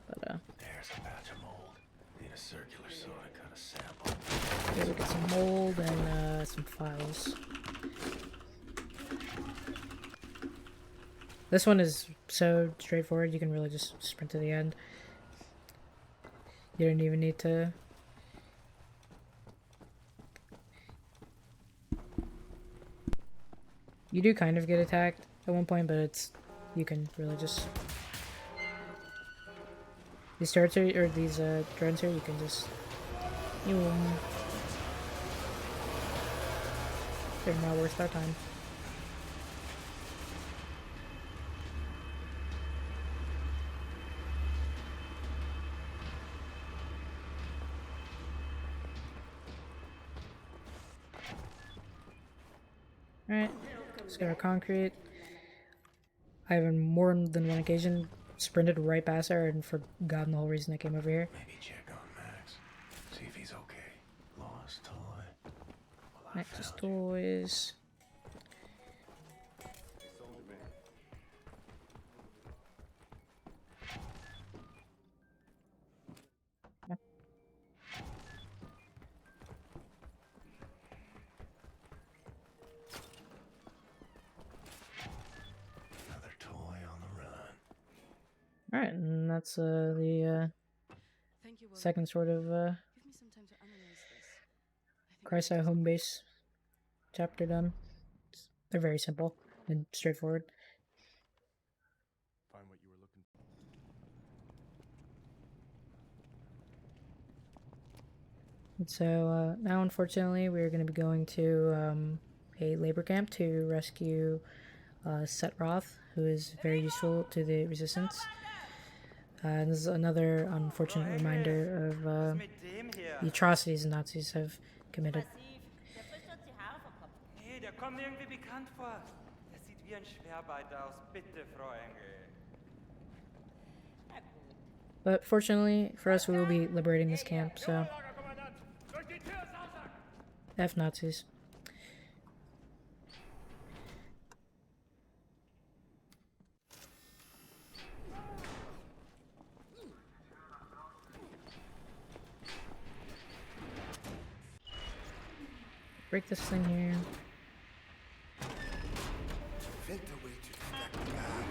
But there's a batch of mold. Need a circular soda kind of sample. here we get some mold and some files. This one is so straightforward, you can really just sprint to the end. You don't even need to... You do kind of get attacked at one point, but it's... You can really just... These turrets here, or these drones here, you can just... They're not worth our time. Alright, let's get our concrete. I have on more than one occasion sprinted right past her and forgotten the whole reason I came over here. Maybe check on Max. See if he's okay. Lost toy. Well, Max's toys. Yeah. Another toy on the run. Alright, and that's the second sort of Chrysler home base chapter done. They're very simple and straightforward. Find what you were looking for. And so now, unfortunately, we're going to be going to a labor camp to rescue Set Roth, who is very useful to the resistance. And this is another unfortunate reminder of the atrocities the Nazis have committed. Nee, der kommt mir irgendwie bekannt vor. Der sieht wie ein Schwerarbeiter aus. Bitte, Frau Engel. But fortunately for us, we will be liberating this camp, so F Nazis. Break this thing here. Invent a way to detect the bad.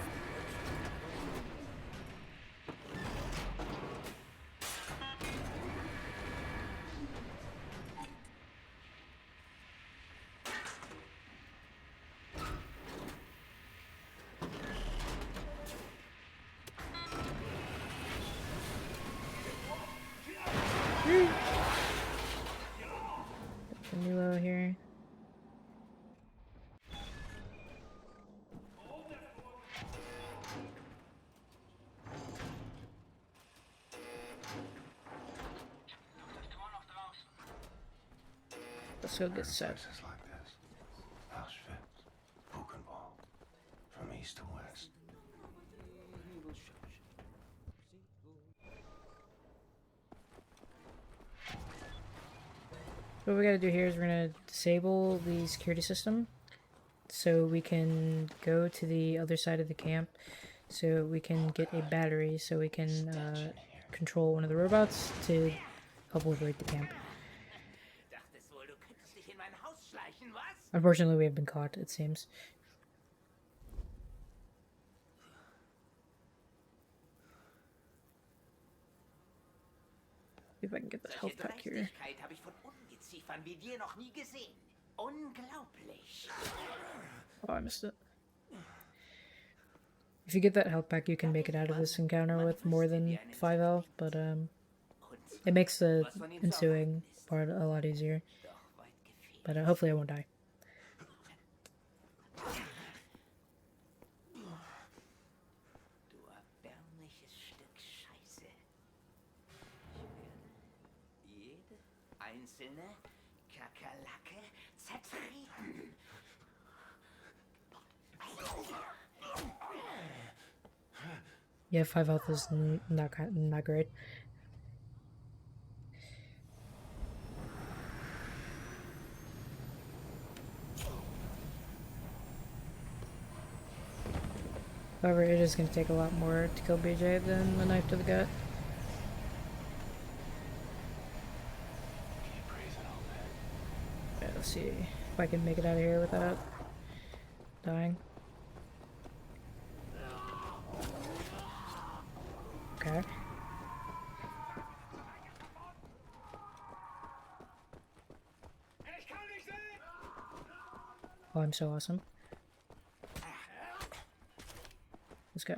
Nilo here. Let's go get set. Places like this. Auschwitz, Buchenwald, from east to west. What we gotta do here is we're gonna disable the security system so we can go to the other side of the camp so we can get a battery so we can control one of the robots to help liberate the camp. Unfortunately, we have been caught, it seems. See if I can get that health pack here. Habe ich von Ungeziefern wie dir noch nie gesehen. Unglaublich. Oh, I missed it. If you get that health pack, you can make it out of this encounter with more than 5 health, but it makes the ensuing part a lot easier. But hopefully I won't die. Du erbärmliches Stück Scheiße. Jede einzelne Kakerlake zertreten. Yeah, 5 health is not great. However, it is going to take a lot more to kill BJ than the knife to the gut. Yeah, let's see if I can make it out of here without dying. Okay. Oh, I'm so awesome. Let's go.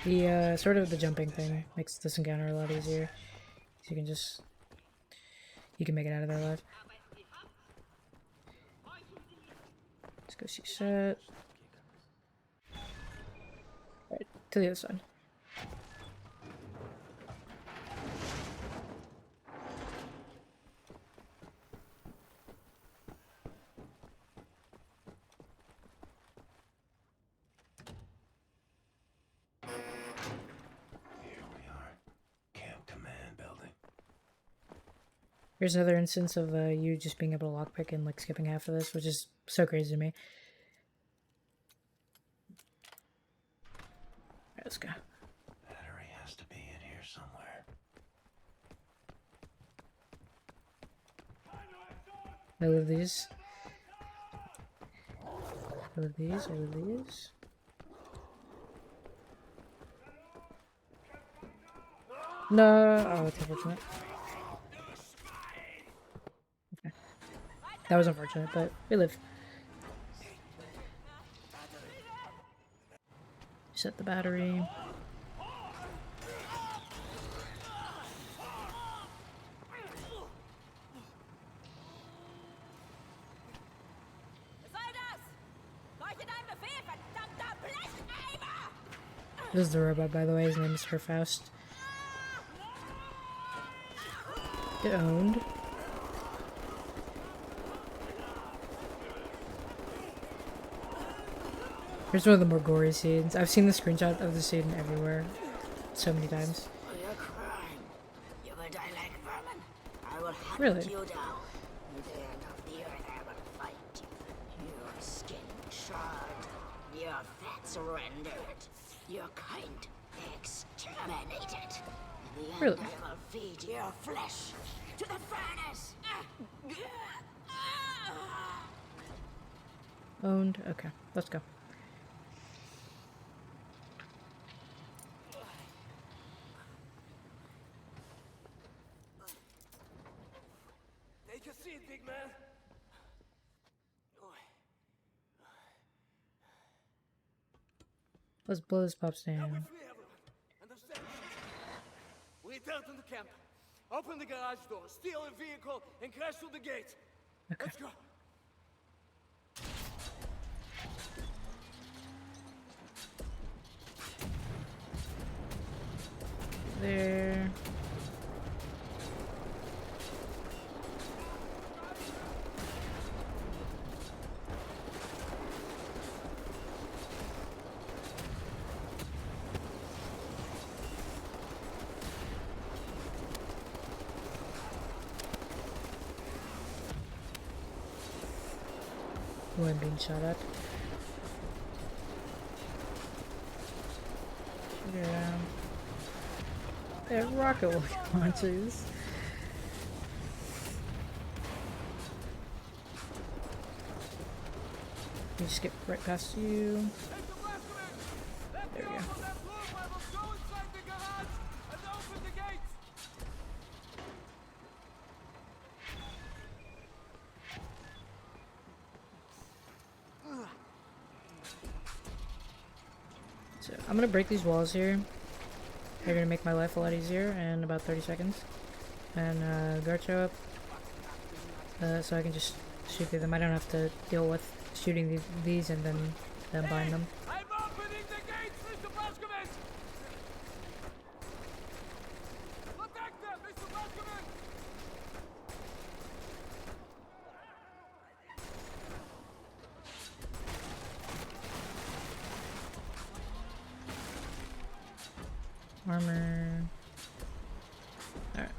The sort of the jumping thing makes this encounter a lot easier. So you can make it out of there alive. Let's go see set. Alright, to the other side. Here's another instance of you just being able to lockpick and like skipping half of this, which is so crazy to me. Alright, let's go. Battery has to be in here somewhere. I love these. I love these. I love these. No! Oh, it's unfortunate. Okay. That was unfortunate, but we live. Set the battery. This is the robot, by the way. His name is Faust. Get owned. Here's one of the more gory scenes. I've seen the screenshot of the scene everywhere so many times. For your crime, you will die like vermin. I will hunt Really? you down. At the end of the earth, I will fight you. Your skin charred, your fats rendered, your kind exterminated. In the end, Really? I will feed your flesh to the furnace. Owned. Okay, let's go. Take a seat, big man. Let's blow this pops down. Free everyone. Understand? Return to the camp. Open the garage door, steal a vehicle, and crash through the gate. Okay. Let's go. There. Oh, I'm being shot at. Yeah. Yeah, rocket launchers. You skip right past you. There we go. So I'm gonna break these walls here. They're gonna make my life a lot easier in about 30 seconds. And guard show up. So I can just shoot through them. I don't have to deal with shooting these and then bind them. I'm opening the gates, Mr. Blazkowicz! Protect them, Mr. Blazkowicz! Armor. Alright.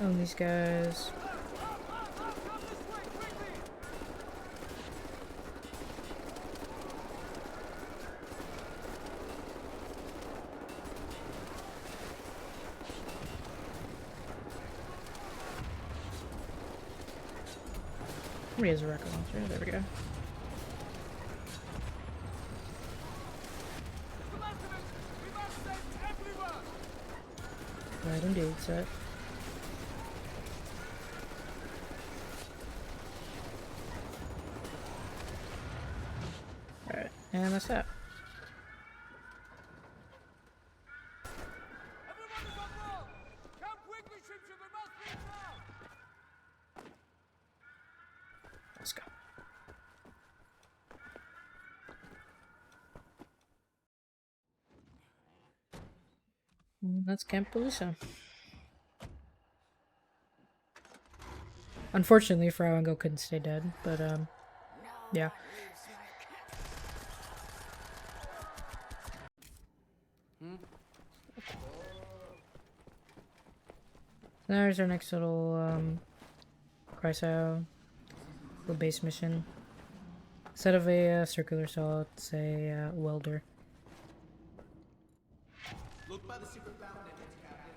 Own these guys. Somebody has a rocket launcher. There we go. Right, indeed, set. Alright, and that's that. Let's go. That's Camp Palooza. Unfortunately, Frau and Go couldn't stay dead, but yeah. There's our next little Chrysio, little base mission. Instead of a circular saw, it's a welder. Look by the secret bound entrance, Captain.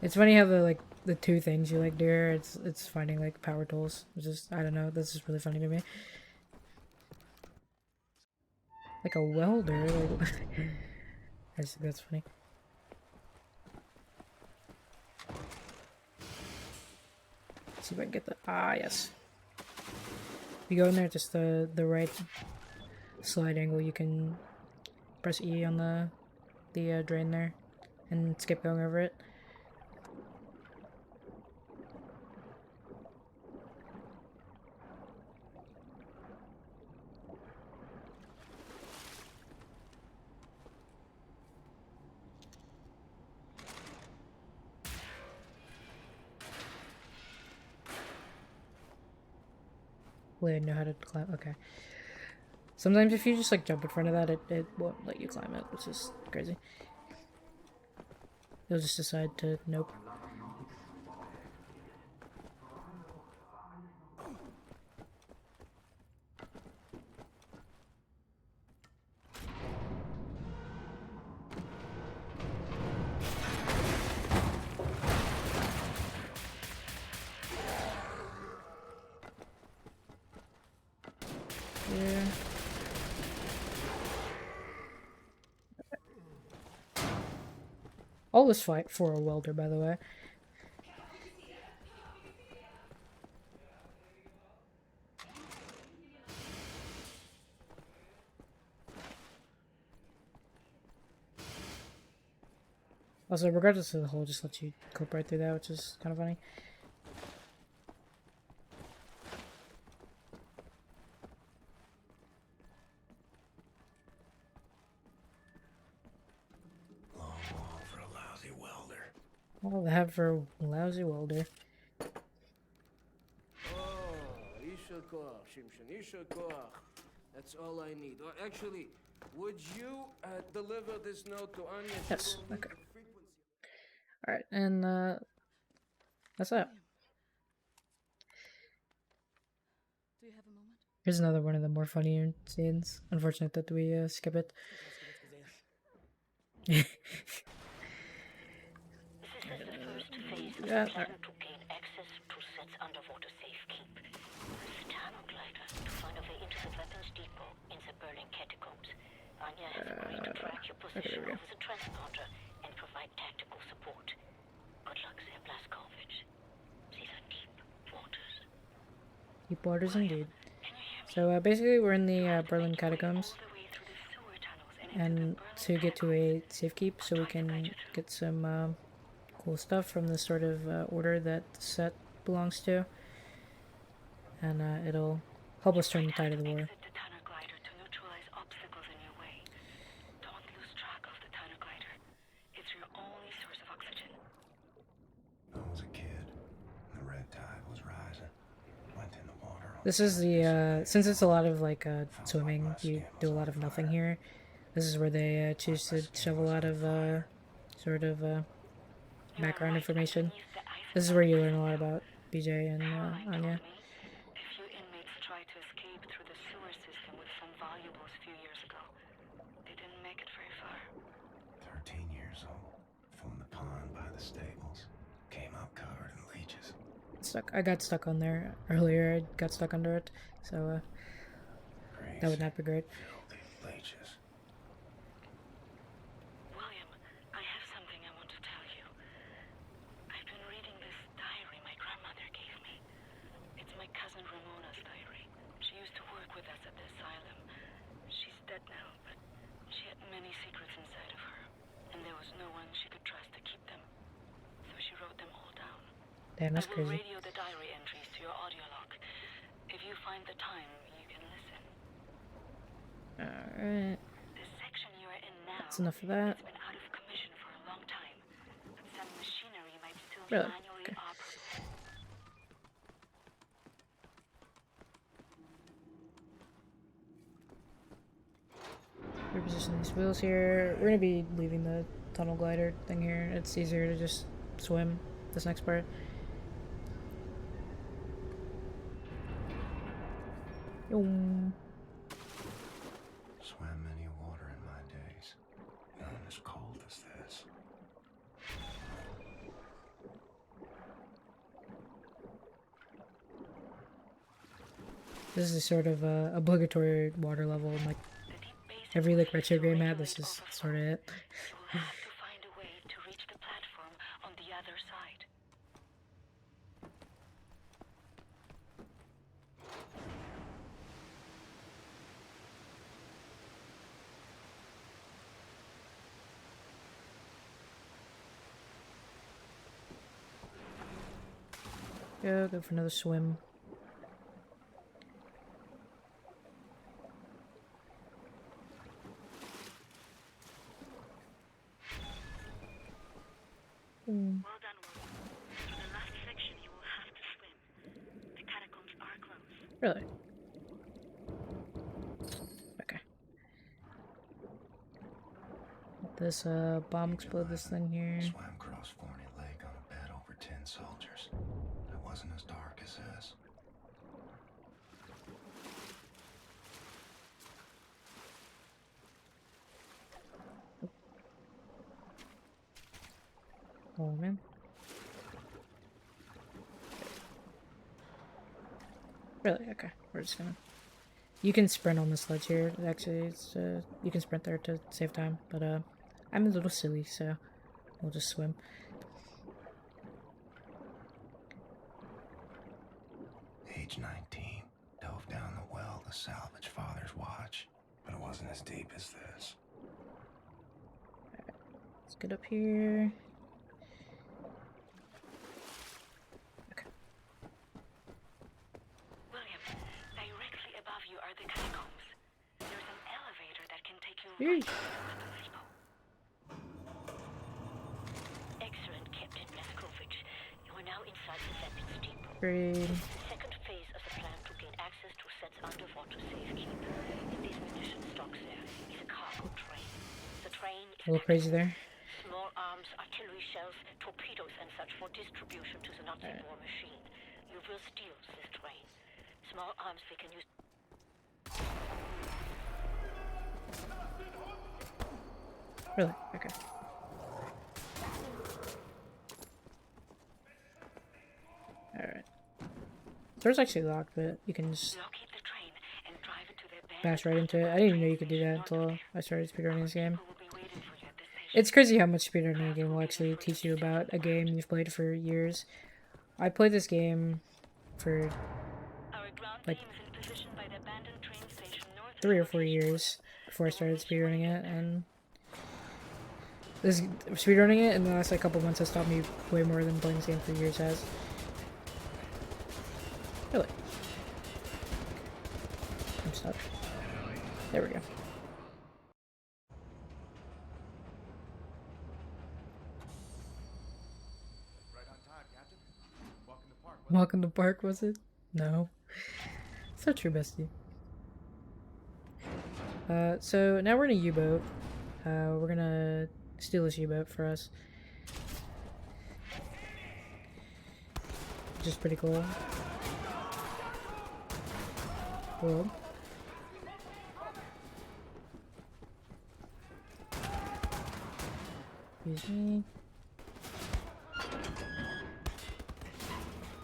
It's funny how the two things you like do here, it's finding like power tools. It's just, I don't know, this is really funny to me. Like a welder, like I just think that's funny. Let's see if I can get the yes. If you go in there, just the right slide angle, you can press E on the drain there and skip going over it. Wait, I know how to climb. Okay. Sometimes if you just like jump in front of that, it won't let you climb it, which is crazy. You'll just decide to nope. Yeah. All this fight for a welder, by the way. Also, regardless of the hole, just lets you clip right through that, which is kind of funny. All they have for a lousy welder. Oh, Isha Koach, Shimshon, Isha Koach. That's all I need. Or actually, would you deliver this note to Anya? Yes, okay. All right, and that's it. Do you have a moment? Here's another one of the more funnier scenes. Unfortunate that we skip it. This is the first phase of Yeah, the plan to gain access to Set's underwater safekeep. Use the tunnel glider to find a way into the weapons depot in the Berlin catacombs. Anya has agreed to track your position over the transponder and provide tactical support. Good luck there, Blazkowicz. These are deep waters. Deep waters indeed. So basically, we're in the Berlin catacombs, and to get to a safekeep, so we can get some cool stuff from the sort of order that Set belongs to, and it'll help us turn the tide of the war. The tunnel glider to neutralize obstacles in your way. Don't lose track of the tunnel glider. It's your only source of oxygen. I was a kid. The red tide was rising. Went in the water. This is the since it's a lot of like swimming, you do a lot of nothing here. This is where they choose to shove a lot of sort of background information. This is where you learn a lot about BJ and Anya. A few inmates tried to escape through the sewer system with some valuables a few years ago. They didn't make it very far. 13 years old. From the pond by the stables. Came out covered in leeches. I got stuck on there earlier. I got stuck under it, so that would not be great. Leeches. William, I have something I want to tell you. I've been reading this diary my grandmother gave me. It's my cousin Ramona's diary. She used to work with us at the asylum. She's dead now, but she had many secrets inside of her, and there was no one she could trust to keep them. So she wrote them all down. Damn, that's I will crazy. radio the diary entries to your audio log. If you find the time, you can listen. Alright. The section you are in now That's enough of that. has been out of commission for a long time, but some machinery might still be Really? manually Okay. operable. Reposition these wheels here. We're gonna be leaving the tunnel glider thing here. It's easier to just swim this next part. Yoom. Swam many water in my days. None as cold as this. This is a sort of obligatory water level in like every like retrograde map. This is sort of it. You will have to find a way to reach the platform on the other side. Go for another swim. Well done, William. For the last section, you will have to swim. The catacombs are closed. Really? Okay. Let this bomb explode this thing here. Swam across Forney Lake on a bed over 10 soldiers. It wasn't as dark as this. Oh man. Really? Okay. We're just gonna. You can sprint on the sledge here. Actually, it's you can sprint there to save time. But I'm a little silly, so we'll just swim. Age 19. Dove down the well to salvage Father's watch. But it wasn't as deep as this. Let's get up here. William, directly above you are the catacombs. There's an elevator that can take you Yay. right to the weapons depot. Excellent, Captain Blazkowicz. You are now inside the weapons depot. Great. The second phase of the plan to gain access to Set's underwater safekeep. In these munition stocks there is a cargo train. The train is A little crazy there. small arms, artillery shells, torpedoes, bombs we can use. Really? Okay. Alright. The door's actually locked, but you can just bash right into it. I didn't even know you could do that until I started speedrunning this game. It's crazy how much speedrunning a game will actually teach you about a game you've played for years. I played this game for like 3 or 4 years before I started speedrunning it, and this speedrunning it in the last like couple months has taught me way more than playing this game for years has. Really? I'm stuck. There we go. Walk in the park, was it? No. It's not true, bestie. So now we're in a U-boat. We're gonna steal this U-boat for us. Which is pretty cool. Cool. Excuse me.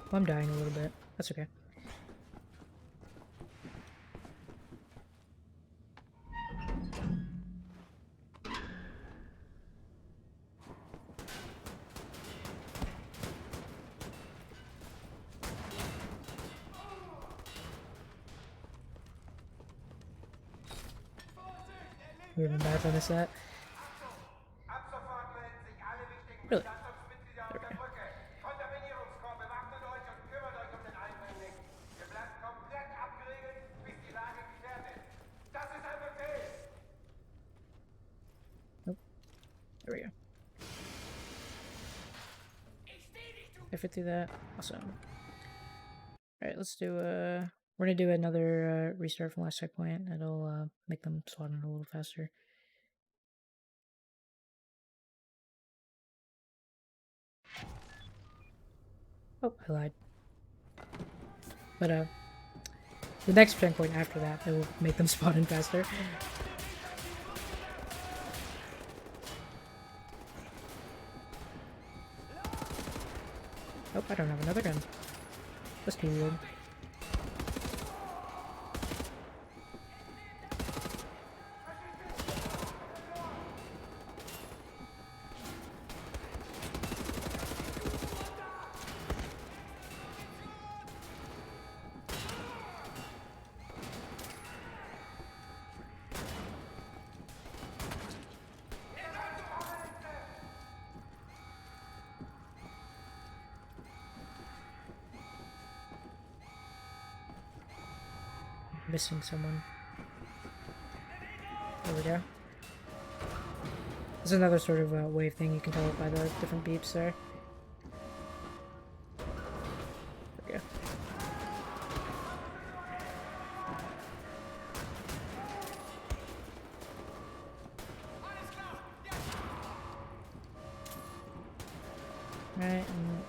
Well, I'm dying a little bit. That's okay. We haven't bad on this set. Really? There we go. Nope. There we go. I fit through that. Awesome. Alright, let's do we're gonna do another restart from last checkpoint. It'll make them spawn in a little faster. Oh, I lied. But the next checkpoint after that, it will make them spawn in faster. Oh, I don't have another gun. That's too weird. Missing someone. There we go. There's another sort of wave thing, you can tell it by the different beeps there. There we go. Alright, and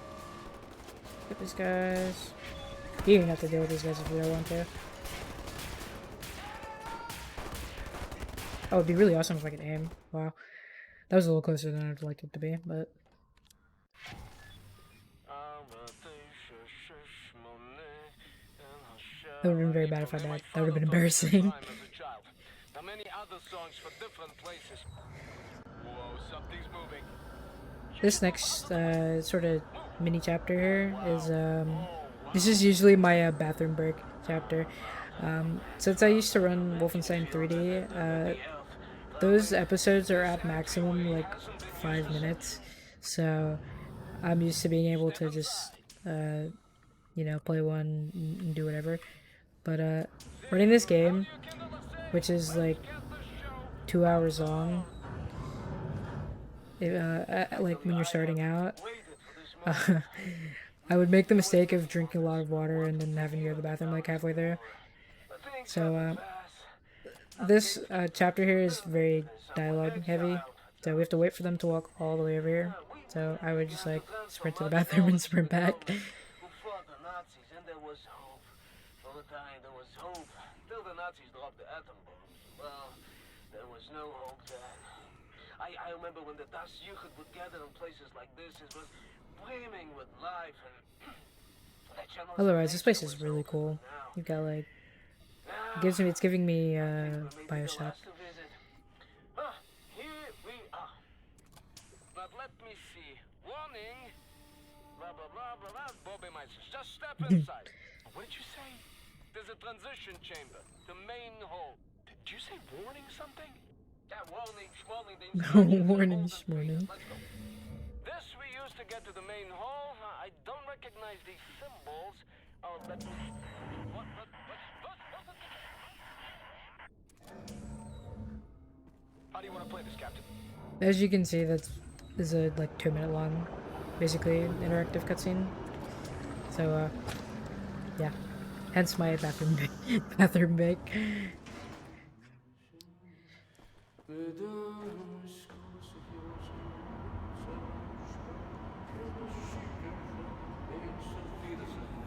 get these guys. You even have to deal with these guys if you don't want to. Oh, it'd be really awesome if I could aim. Wow. That was a little closer than I'd like it to be, but... That would have been very bad if I died. That would have been embarrassing. This next sort of mini chapter here is this is usually my bathroom break chapter. Since I used to run Wolfenstein 3D, those episodes are at maximum like 5 minutes, so I'm used to being able to just you know, play one and do whatever. But running this game, which is like 2 hours long, like when you're starting out, I would make the mistake of drinking a lot of water and then having to go to the bathroom like halfway there. So this chapter here is very dialogue heavy, so we have to wait for them to walk all the way over here. So I would just like sprint to the bathroom and sprint back. time there was hope. Till the Nazis dropped the atom bomb. Well, there was no hope then. I remember when the Das Jugend would gather in places like this, it was brimming with life and Otherwise, this place is really cool. You've got like, it's giving me Bioshock. Here we are. But let me see. Warning. Blah blah blah blah blah. Bobby Meister, just step inside. What did you say? There's a transition chamber. The main hall. Did you say warning something? Yeah, warning, Warning, schmorning. Let's go. This we used to get to the main hall. I don't recognize these symbols. Oh, let me... What? How do you want to play this, Captain? As you can see, that is a like 2-minute long, basically interactive cutscene. So yeah, hence my bathroom break.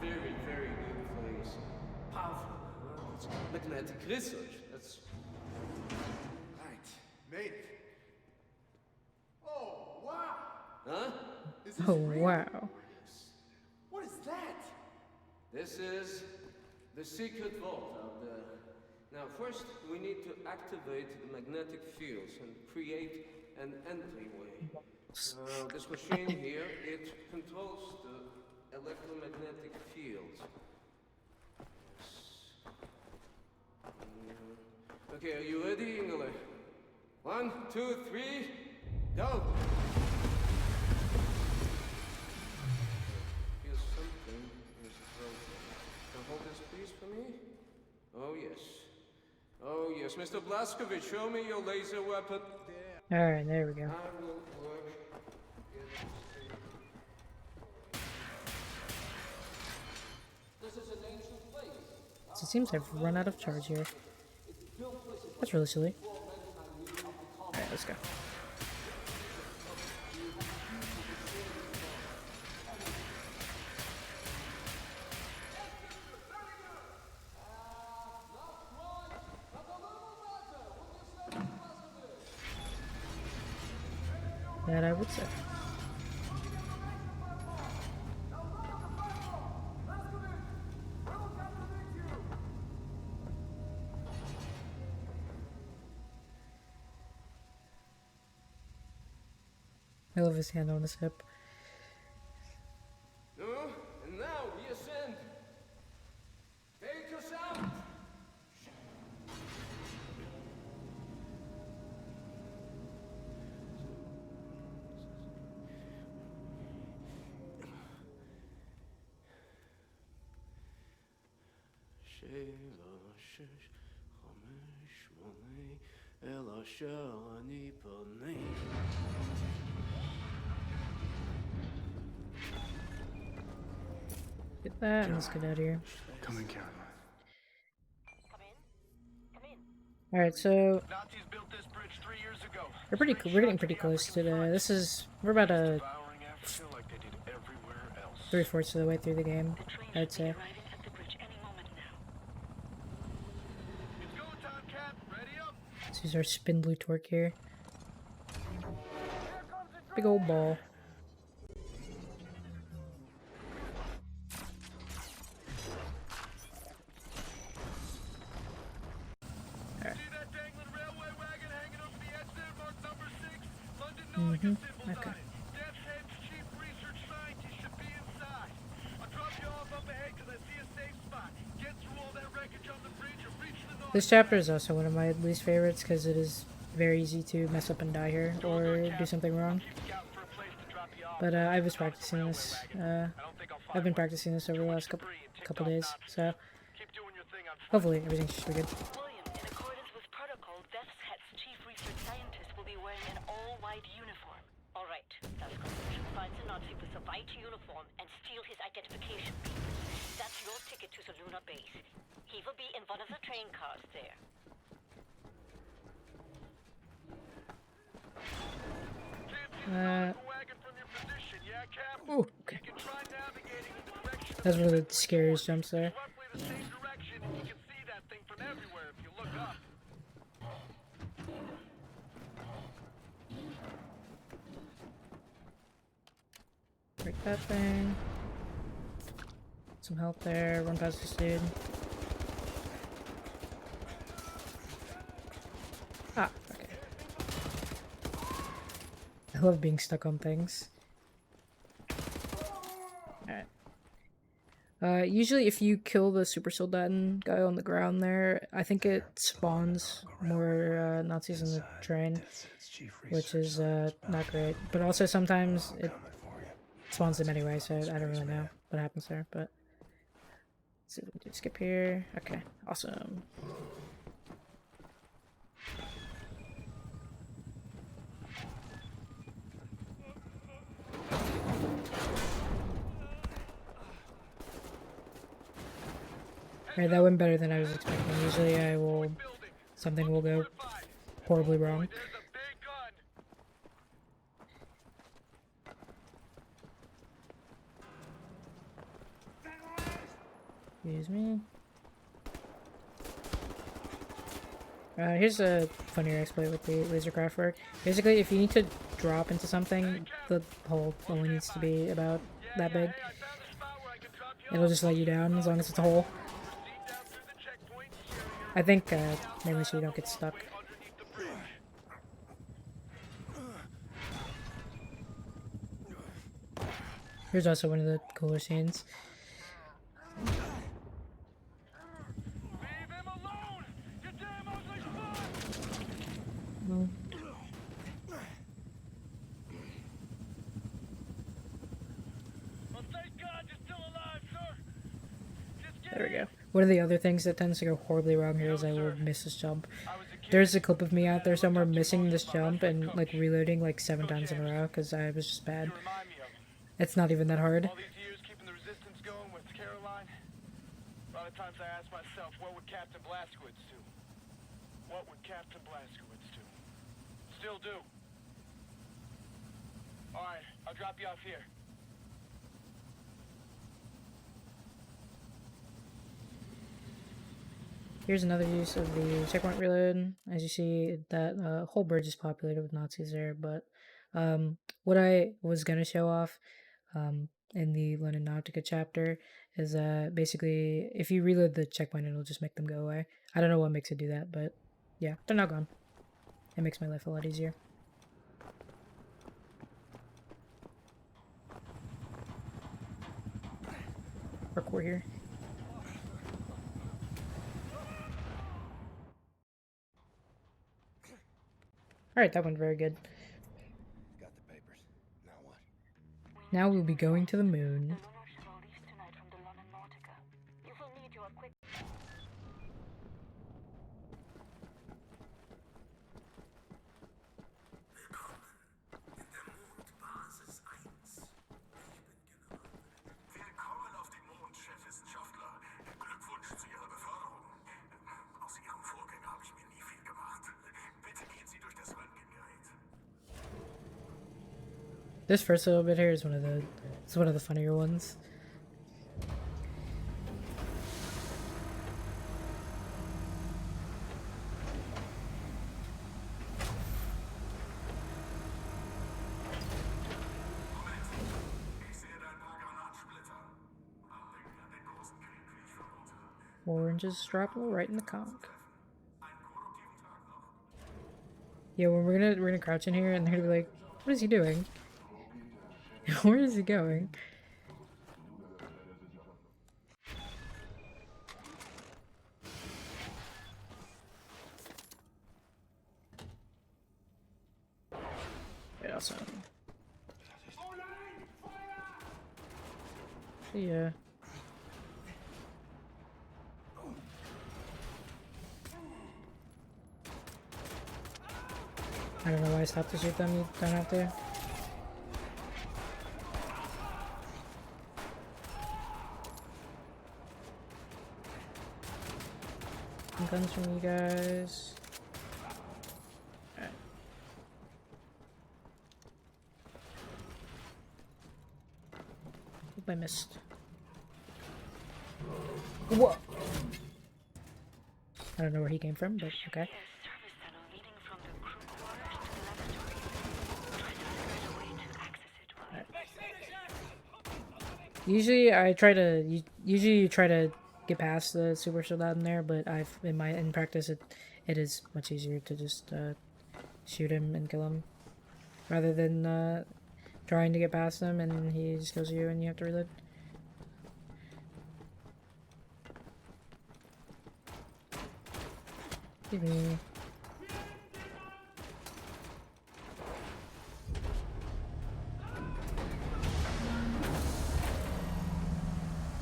Very, very good place. Powerful, huh? It's magnetic research. That's Right, made it. Oh wow! huh? Is this Oh real? wow. What is that? This is the secret vault out there. Now, first, we need to activate the magnetic fields and create an entryway. This machine here, it controls the electromagnetic fields. Okay, are you ready, Ingele? 1, 2, 3, go! Here's something in his throat. Now hold this, please, for me. Oh, yes. Oh, yes. Mr. Blazkowicz, show me your laser weapon. There. Alright, there we go. I will work. This is an ancient place. So it seems I've run out of charge here. That's really silly. Alright, let's go. That I would say. I love his hand on his hip. No, and now we ascend. Take us out. Get that and let's get out of here. Come in, Caroline. Alright, so Nazis built this bridge 3 years ago. we're pretty cool. We're getting pretty close to the. We're about a Devouring Africa like they did everywhere else. 3/4 of the way through the game, I'd say. Arriving at the bridge any moment now. It's go time, Cap. Ready up. Let's use our spindly torque here. Big old ball. Okay. This chapter is also one of my least favorites because it is very easy to mess up and die here or do something wrong. But I was practicing this. I've been practicing this over the last couple days, so hopefully everything should be good. William, in accordance with protocol, Death's Head's chief research scientist will be wearing an all-white uniform. All right, Blazkowicz finds a Nazi with a white uniform and steal his identification. That's your ticket to the lunar base. He will be in one of the train cars there. Oh, okay. That's one of the scariest jumps there. Break that thing. Some health there. Run past this dude. Ah, okay. I love being stuck on things. Alright. Usually if you kill the super soldaten guy on the ground there, I think it spawns more Nazis in the train, which is not great. But also sometimes it spawns them anyway, so I don't really know what happens there, but let's see if we can do skip here. Okay, awesome. Alright, that went better than I was expecting. Usually something will go horribly wrong. Excuse me. Here's a funnier exploit with the laser craft work. Basically, if you need to drop into something, the hole only needs to be about that big. It'll just let you down as long as it's a hole. I think mainly so you don't get stuck. Here's also one of the cooler scenes. There we go. One of the other things that tends to go horribly wrong here is I will miss this jump. There's a clip of me out there somewhere missing this jump and like reloading like 7 times in a row because I was just bad. It's not even that hard. All these years keeping the resistance going with Caroline, a lot of times I ask myself, what would Captain Blazkowicz do? What would Captain Blazkowicz do? Still do. Alright, I'll drop you off here. Here's another use of the checkpoint reload. As you see, that whole bridge is populated with Nazis there, but what I was going to show off in the London Nautica chapter is basically if you reload the checkpoint, it'll just make them go away. I don't know what makes it do that, but yeah, they're not gone. It makes my life a lot easier. Parkour here. Alright, that went very good. Got the papers. Now what? Now we'll be going to the moon. Willkommen auf dem Mond, Chefwissenschaftler. Glückwunsch zu Ihrer Beförderung. Aus Ihrem Vorgänger habe ich mir nie viel gemacht. Bitte gehen Sie durch das Röntgengerät. This first little bit here is one of the funnier ones. Oranges drop right in the conch. Yeah, when we're gonna crouch in here and they're gonna be like, what is he doing? Where is he going? Wait, awesome. Yeah. I don't know why I stopped to shoot them, you don't have to. Some guns from you guys. Alright. Hope I missed. Whoa! I don't know where he came from, but okay. Usually I try to usually you try to get past the super soldat in there, but in practice it is much easier to just shoot him and kill him rather than trying to get past him and he just kills you and you have to reload. Excuse me.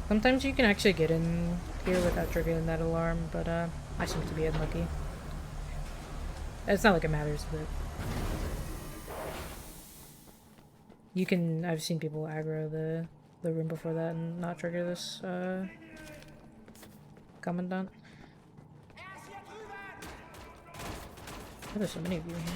Sometimes you can actually get in here without triggering that alarm, but I seem to be unlucky. It's not like it matters, but you can. I've seen people aggro the room before that and not trigger this commandant. Oh, there's so many of you in here.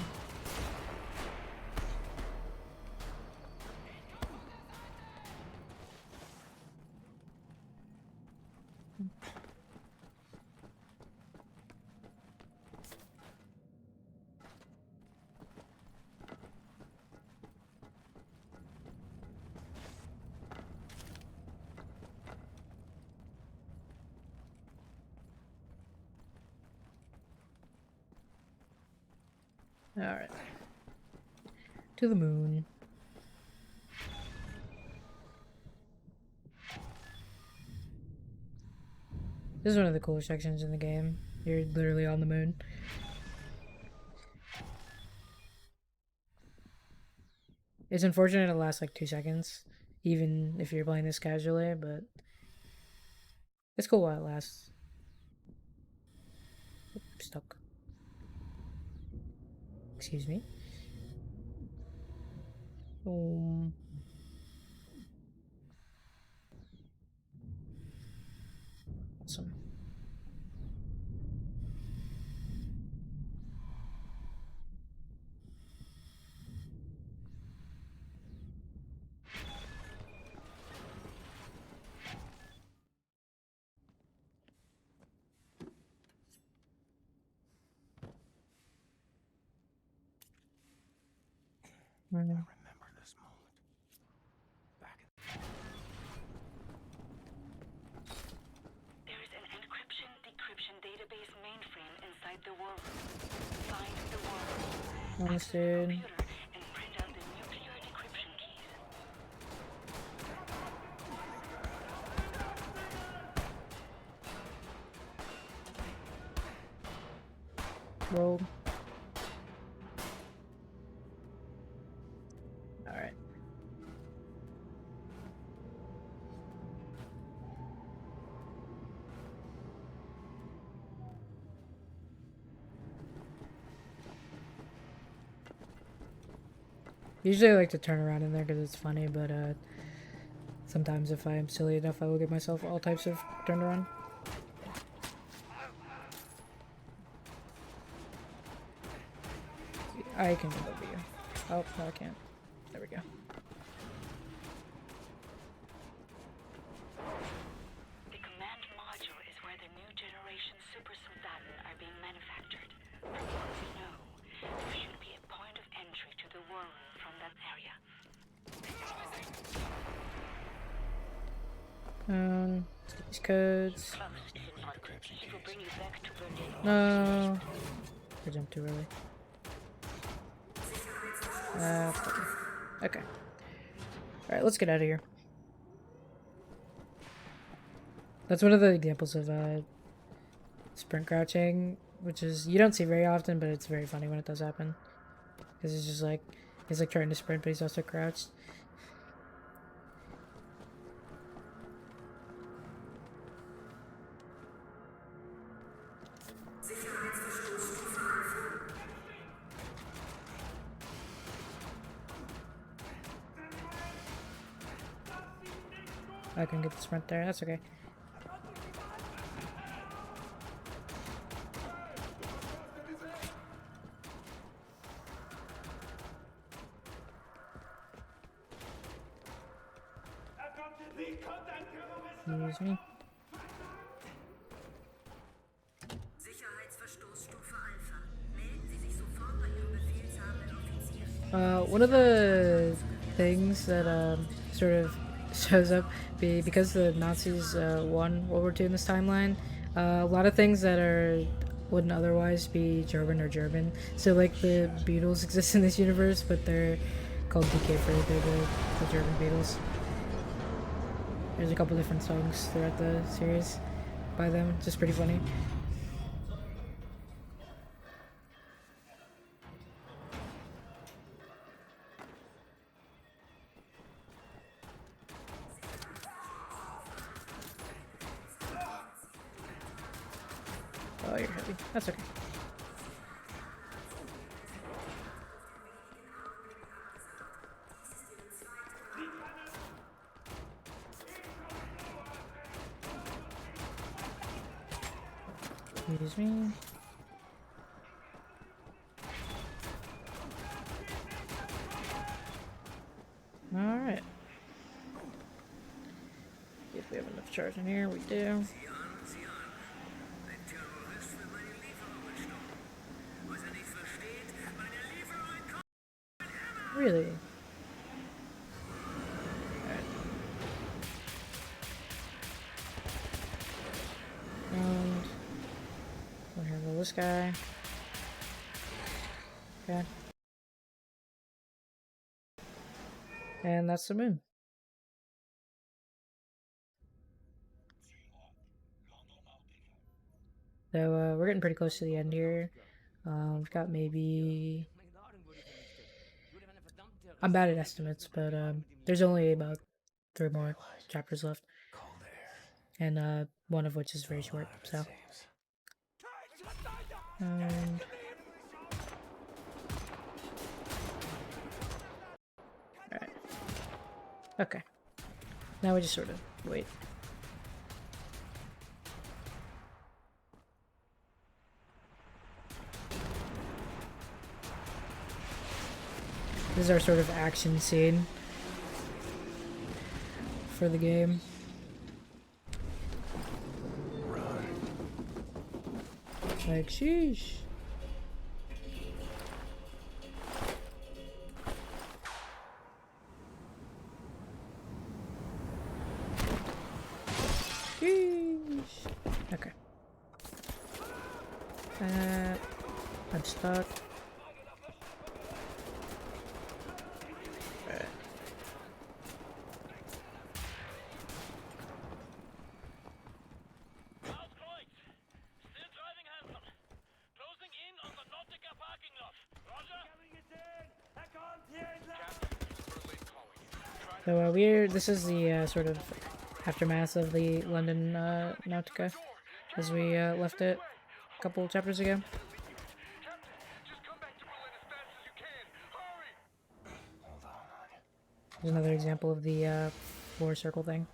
Alright. To the moon. This is one of the coolest sections in the game. You're literally on the moon. It's unfortunate it lasts like 2 seconds, even if you're playing this casually, but it's cool while it lasts. Oop, stuck. Excuse me. Awesome. I remember this moment. There is an encryption-decryption database mainframe inside the war room. Find the war room. Nice, dude. And print out the nuclear decryption keys. Roll. Alright. Usually I like to turn around in there because it's funny, but sometimes if I'm silly enough I will give myself all types of turn around. I can move over you. Oh, no I can't. There we go. The command module is where the new generation super soldaten are being manufactured. From what we know, there should be a point of entry to the war room from that area. Let's get these codes. He will bring you back to Berlin. No. I jumped too early. Okay. Alright, let's get out of here. That's one of the examples of sprint crouching, which is you don't see very often, but it's very funny when it does happen. Because it's just like he's like trying to sprint, but he's also crouched. I can get the sprint there, that's okay. Excuse me. One of the things that sort of shows up because the Nazis won World War II in this timeline. A lot of things that wouldn't otherwise be German or German. So like the Beatles exist in this universe, but they're called DK for they're the German Beatles. There's a couple different songs throughout the series by them, just pretty funny. Oh, you're heavy. That's okay. Excuse me. Alright. See if we have enough charge in here. We do. Really? Alright. And we'll handle this guy. Okay. And that's the moon. So we're getting pretty close to the end here. We've got maybe... I'm bad at estimates, but there's only about 3 more chapters left. And one of which is very short, so... And... Alright. Okay. Now we just sort of wait. This is our sort of action scene for the game. Run. Like, sheesh. Sheesh. Okay. I'm stuck. So this is the sort of aftermath of the London Nautica as we left it a couple chapters ago. There's another example of the floor circle thing.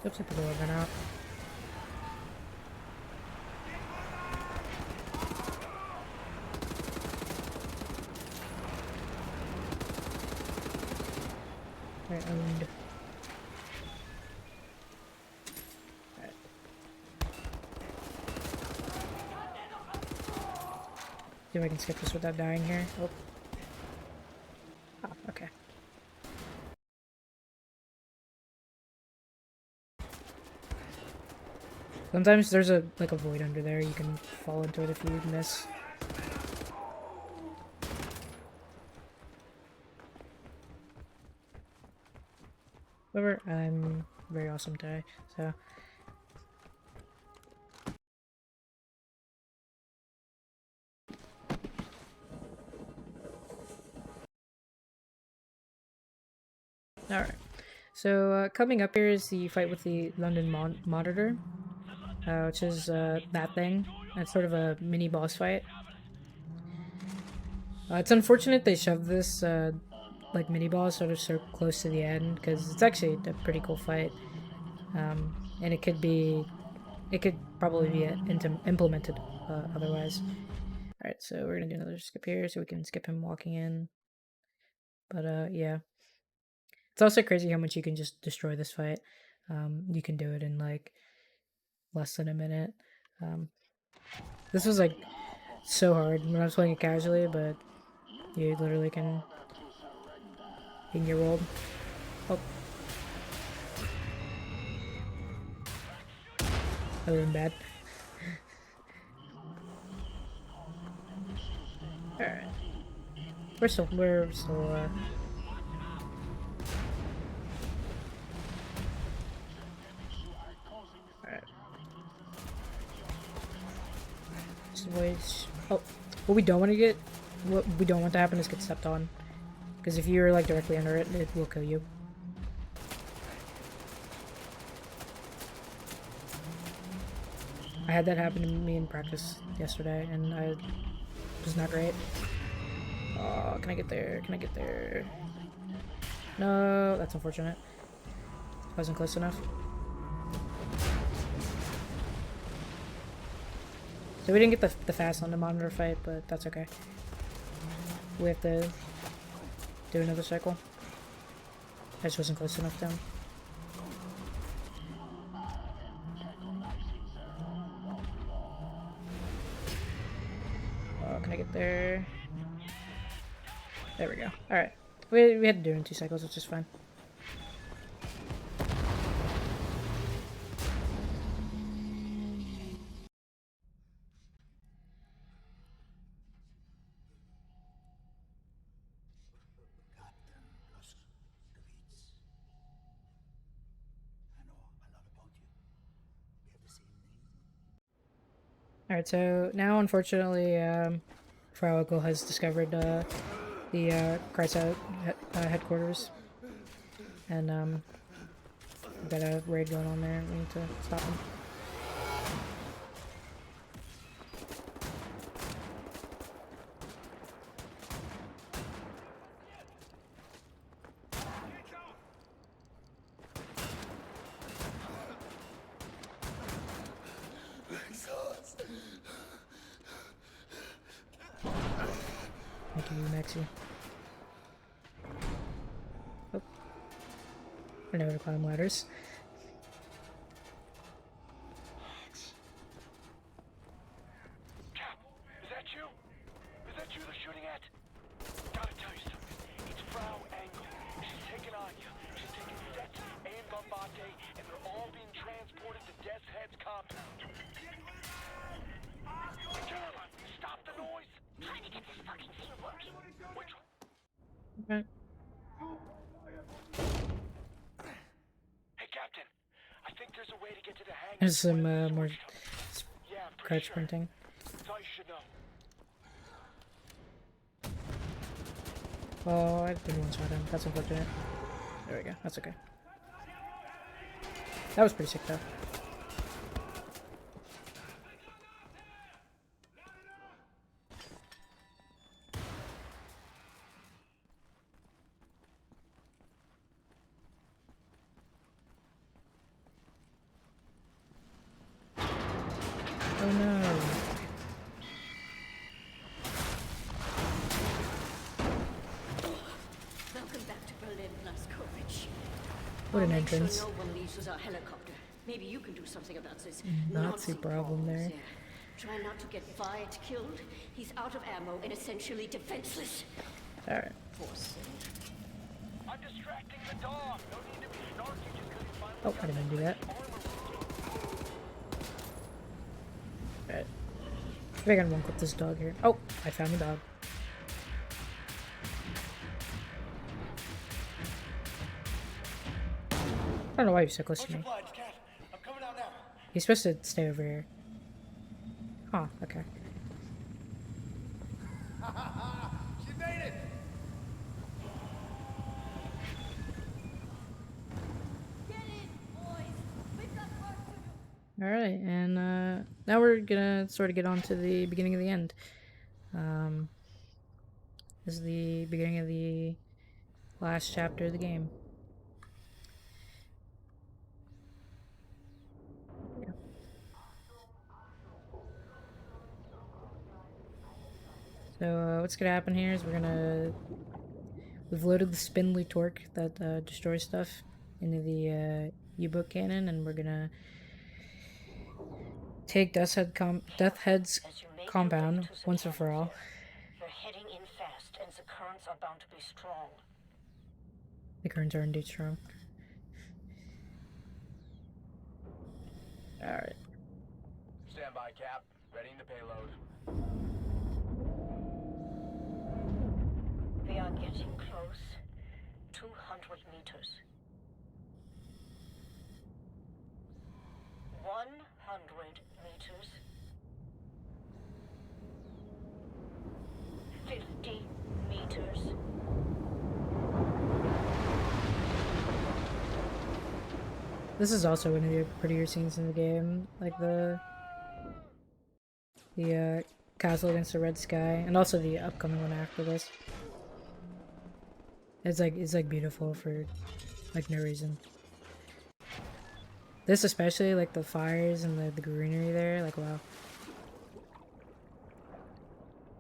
Oops, I put the weapon out. Right, owned. Right. See if I can skip this without dying here. Oh. Ah, okay. Sometimes there's a void under there. You can fall into it if you miss. However, I'm very awesome today, so. Alright, so coming up here is the fight with the London Monitor, which is that thing. It's sort of a mini boss fight. It's unfortunate they shoved this mini boss sort of so close to the end, because it's actually a pretty cool fight, and it could probably be implemented otherwise. Alright, so we're gonna do another skip here so we can skip him walking in. But yeah. It's also crazy how much you can just destroy this fight. You can do it in like less than a minute. This was like so hard when I was playing it casually, but You literally can get rolled. Oh. That would have been bad. Alright. We're still, alright. Oh, what we don't want to get, what we don't want to happen is get stepped on. Because if you're like directly under it, it will kill you. I had that happen to me in practice yesterday, and it was not great. Oh, can I get there? Can I get there? No, that's unfortunate. Wasn't close enough. So we didn't get the fast on the monitor fight, but that's okay. We have to do another cycle. I just wasn't close enough to him. Oh, can I get there? There we go. Alright. We had to do it in 2 cycles, which is fine. Alright, so now unfortunately, Frau Eckel has discovered the Kreisau headquarters. And we've got a raid going on there. We need to stop him. Thank you, Maxie. Oh. I know how to climb ladders. Cap, is that you? Is that you they're shooting at? Gotta tell you something. It's Frau Engel. She's taking on you. She's taking Set, AIMBOT, and they're all being transported to Death's Head's compound. Caroline, stop the noise! Trying to get this fucking thing working. Which one? Okay. Hey, Captain. I think there's a way to get to the hangar. There's some more Yeah, I'm crouch pretty sure. sprinting. That's all you should know. Oh, I didn't one shot him. That's unfortunate. There we go. That's okay. That was pretty sick though. Oh no. Welcome back to Berlin, Blazkowicz. What an I'll make sure entrance. no one leaves with our helicopter. Maybe you can do something about this. Nazi problem there. Try not to get fired, killed. He's out of ammo and essentially defenseless. Alright. Poor thing. I'm distracting the dog. No need to be snarky just because he's finally Oh, I didn't do that. Alright. Maybe I can one clip this dog here. Oh, I found the dog. I don't know why you're so close to me. I'm coming out now. He's supposed to stay over here. Huh, okay. She made it! Alright, and now we're gonna sort of get on to the beginning of the end. This is the beginning of the last chapter of the game. Yeah. So what's gonna happen here is we've loaded the spindly torque that destroys stuff into the U-boat cannon, and we're gonna take Death's Head's compound once and for all. You're heading in fast, and the currents are bound to be strong. The currents are indeed strong. Alright. Stand by, Cap. Readying the payload. We are getting close. 200 meters. 100 meters. 50 meters. This is also one of the prettier scenes in the game, like the castle against the red sky, and also the upcoming one after this. It's like beautiful for like no reason. This especially, like the fires and the greenery there, like wow.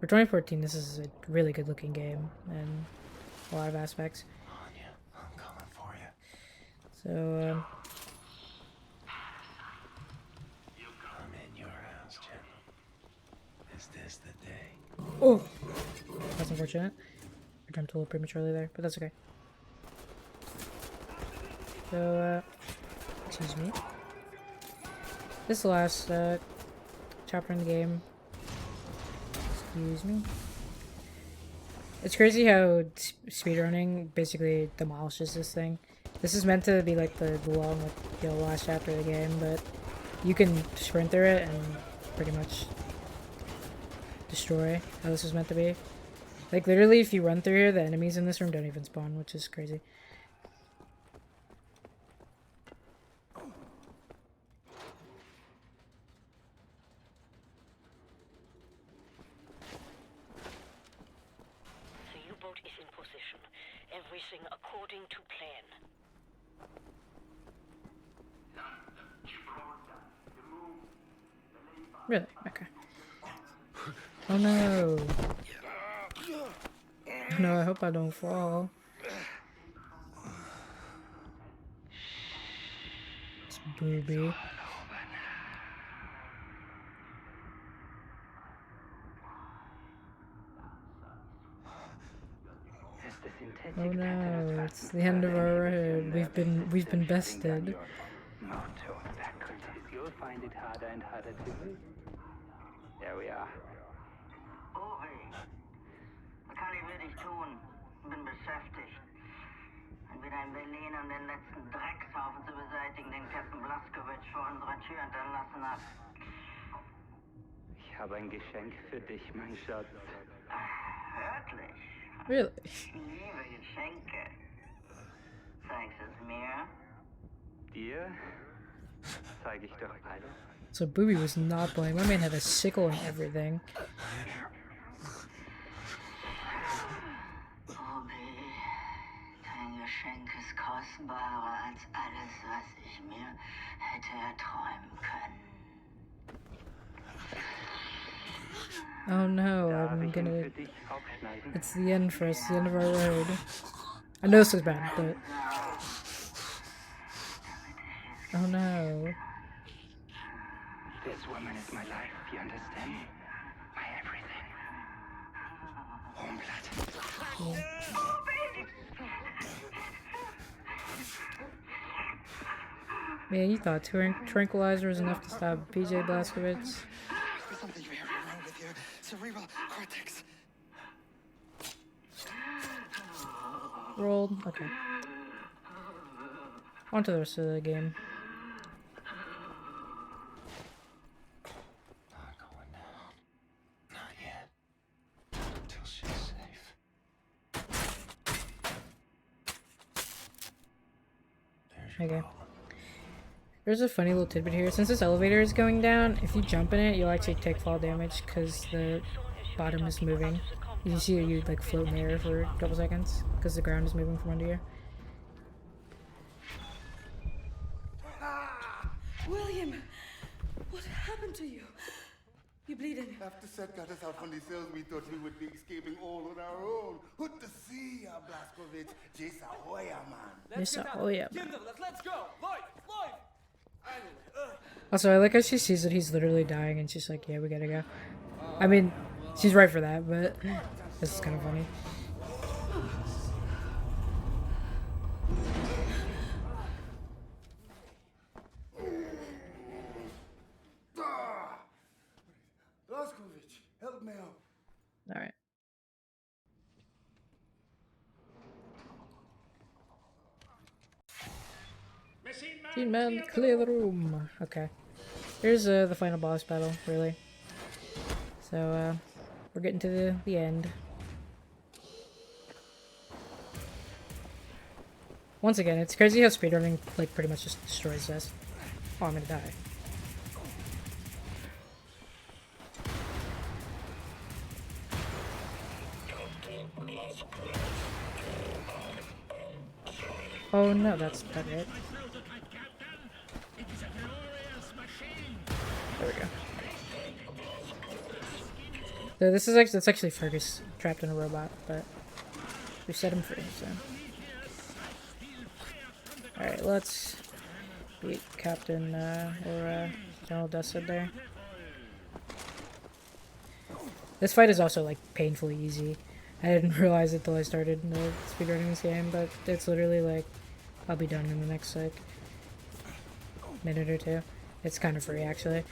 For 2014, this is a really good looking game in a lot of aspects. Anya, I'm coming for you. So I'm in your house, General. Is this the day? oh, that's unfortunate. I jumped a little prematurely there, but that's okay. So excuse me. This is the last chapter in the game. Excuse me. It's crazy how speedrunning basically demolishes this thing. This is meant to be like the long, like, you know, last chapter of the game, but you can sprint through it and pretty much destroy how this is meant to be. Like literally, if you run through here, the enemies in this room don't even spawn, which is crazy. The U-boat is in position. Everything according to plan. Really? Okay. Oh no. No, I hope I don't fall. It's booby. Oh no, it's the end of our road. We've been bested. You'll find it harder and harder to read. There we are. Uri, was kann ich für dich tun? Bin beschäftigt. Entweder in Berlin, um den letzten Dreckshaufen zu beseitigen, den Captain Blaskowitz vor unserer Tür hinterlassen hat. Ich habe ein Geschenk für dich, mein Schatz. Wirklich? Really? Ich liebe Geschenke. Zeigst es mir? Dir zeige ich doch alles. So Booby was not playing. My man had a sickle and everything. Bobby, dein Geschenk ist kostbarer als alles, was ich mir hätte erträumen können. Oh no, I'm gonna... It's the end for us, the end of our road. I know this is bad, but... Oh no. This woman is my life, you understand? My everything. Homeblood. Man, you thought tranquilizer was enough to stop PJ Blazkowicz? There's something very wrong with your cerebral cortex. Rolled. Okay. On to the rest of the game. Not going down. Not yet. Until she's safe. There's your Okay. problem. There's a funny little tidbit here. Since this elevator is going down, if you jump in it, you'll actually take fall damage because the bottom is moving. You see you like float in the air for a couple seconds because the ground is moving from under you. William, what happened to you? You bleeding? After Seth got us out from the cells, we thought we would be escaping all on our own. Good to see ya, Blazkowicz. Jesa Hoya, man. Jesa Hoya, man. Let's go! Lloyd! Also, I like how she sees that he's literally dying and she's like, yeah, we gotta go. I mean, she's right for that, but this is kind of funny. Help me out. All right. Machine Man, clear the room. Okay. Here's the final boss battle, really. So, we're getting to the end. Once again, it's crazy how speedrunning, like, pretty much just destroys this. Oh, I'm gonna die. Oh no, that's not it. There we go. So this is actually, it's actually Fergus trapped in a robot, but we set him free, so. Alright, let's beat Captain, or General Dusted there. This fight is also, like, painfully easy. I didn't realize it till I started speedrunning this game, but it's literally, like, I'll be done in the next, like, minute or two. It's kind of free, actually.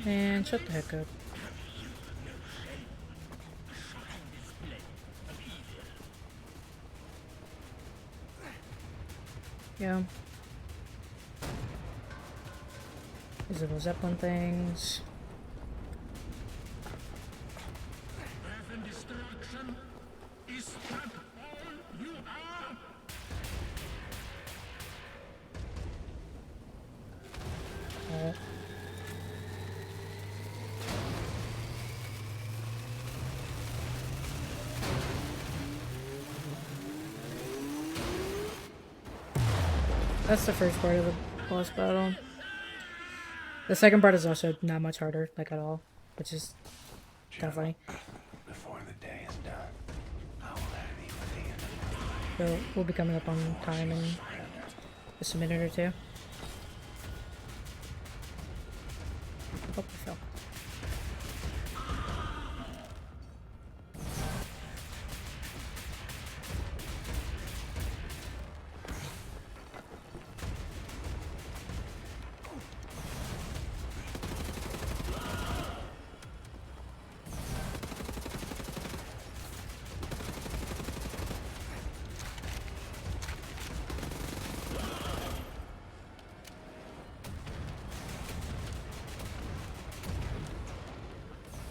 And shut the heck up. Yeah. These little Zeppelin things. Alright. That's the first part of the boss battle. The second part is also not much harder, like at all, which is kind of funny. Before the day is done, I will have you at the end of the So we'll be coming up on time in just a minute or two. Oh, I fell.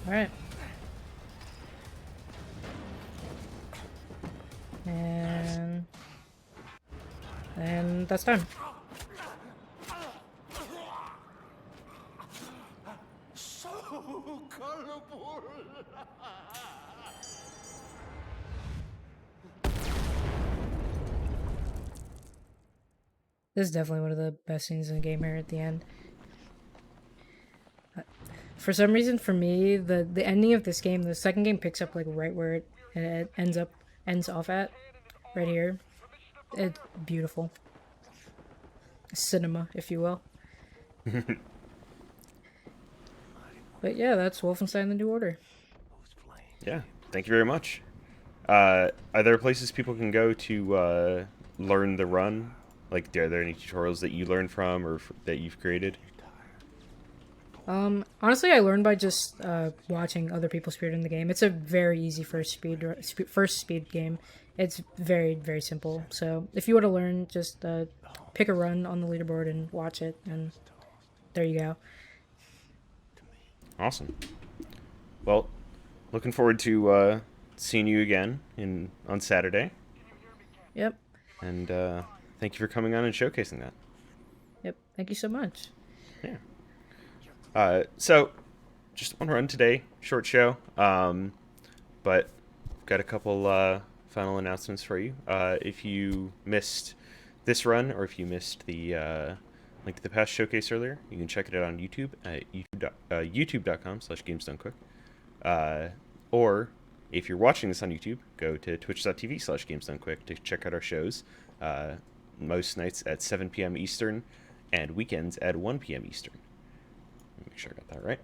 Alright. And that's done. So colorful. This is definitely one of the best scenes in the game here at the end. For some reason, for me, the ending of this game, the second game picks up like right where it ends off at, right here. It's beautiful. Cinema, if you will. But yeah, that's Wolfenstein: The New Order. Yeah, thank you very much. Are there places people can go to learn the run? Like, are there any tutorials that you learned from or that you've created? Honestly, I learned by just watching other people speed in the game. It's a very easy first speed game. It's very, very simple. So if you want to learn, just pick a run on the leaderboard and watch it, and there you go. Awesome. Well, looking forward to seeing you again on Saturday. Yep. And thank you for coming on and showcasing that. Yep. Thank you so much. Yeah. So, just one run today, short show, but got a couple final announcements for you. If you missed this run, or if you missed the link to the past showcase earlier, you can check it out on YouTube at youtube.com/GamesDoneQuick. Or if you're watching this on YouTube, go to twitch.tv/GamesDoneQuick to check out our shows. Most nights at 7 p.m. Eastern, and weekends at 1 p.m. Eastern. Make sure I got that right.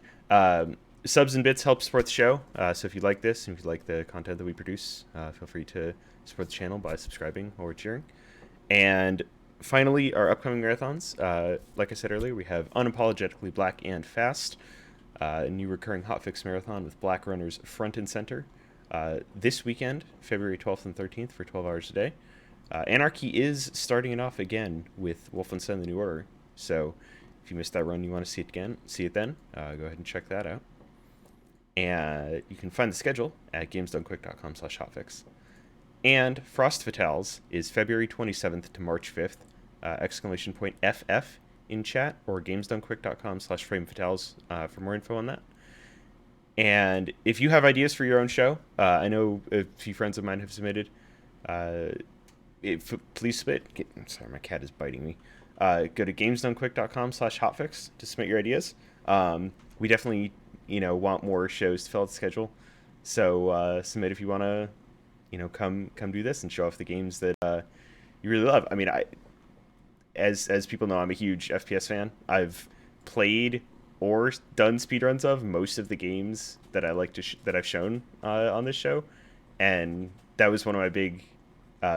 subs and bits help support the show. So if you like this and if you like the content that we produce, feel free to support the channel by subscribing or cheering. And finally, our upcoming marathons. Like I said earlier, we have Unapologetically Black and Fast, a new recurring hotfix marathon with black runners front and center. This weekend, February 12th and 13th for 12 hours a day. Anarchy is starting it off again with Wolfenstein The New Order. So if you missed that run, you want to see it then, go ahead and check that out. And you can find the schedule at gamesdonequick.com/hotfix. And Frost Fatales is February 27th to March 5th, !FF in chat, or gamesdonequick.com/framefatales for more info on that. And if you have ideas for your own show, I know a few friends of mine have submitted. Please submit. Sorry, my cat is biting me. Go to gamesdonequick.com/hotfix to submit your ideas. We definitely, want more shows to fill out the schedule. So submit if you want to, come do this and show off the games that you really love. I mean, as people know, I'm a huge FPS fan. I've played or done speedruns of most of the games that I like that I've shown on this show, and that was one of my big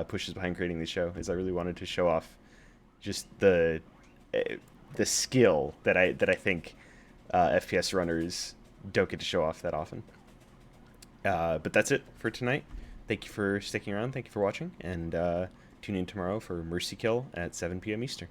pushes behind creating this show. Is I really wanted to show off just the skill that I think FPS runners don't get to show off that often. But that's it for tonight. Thank you for sticking around. Thank you for watching, and tune in tomorrow for Mercy Kill at 7 p.m. Eastern.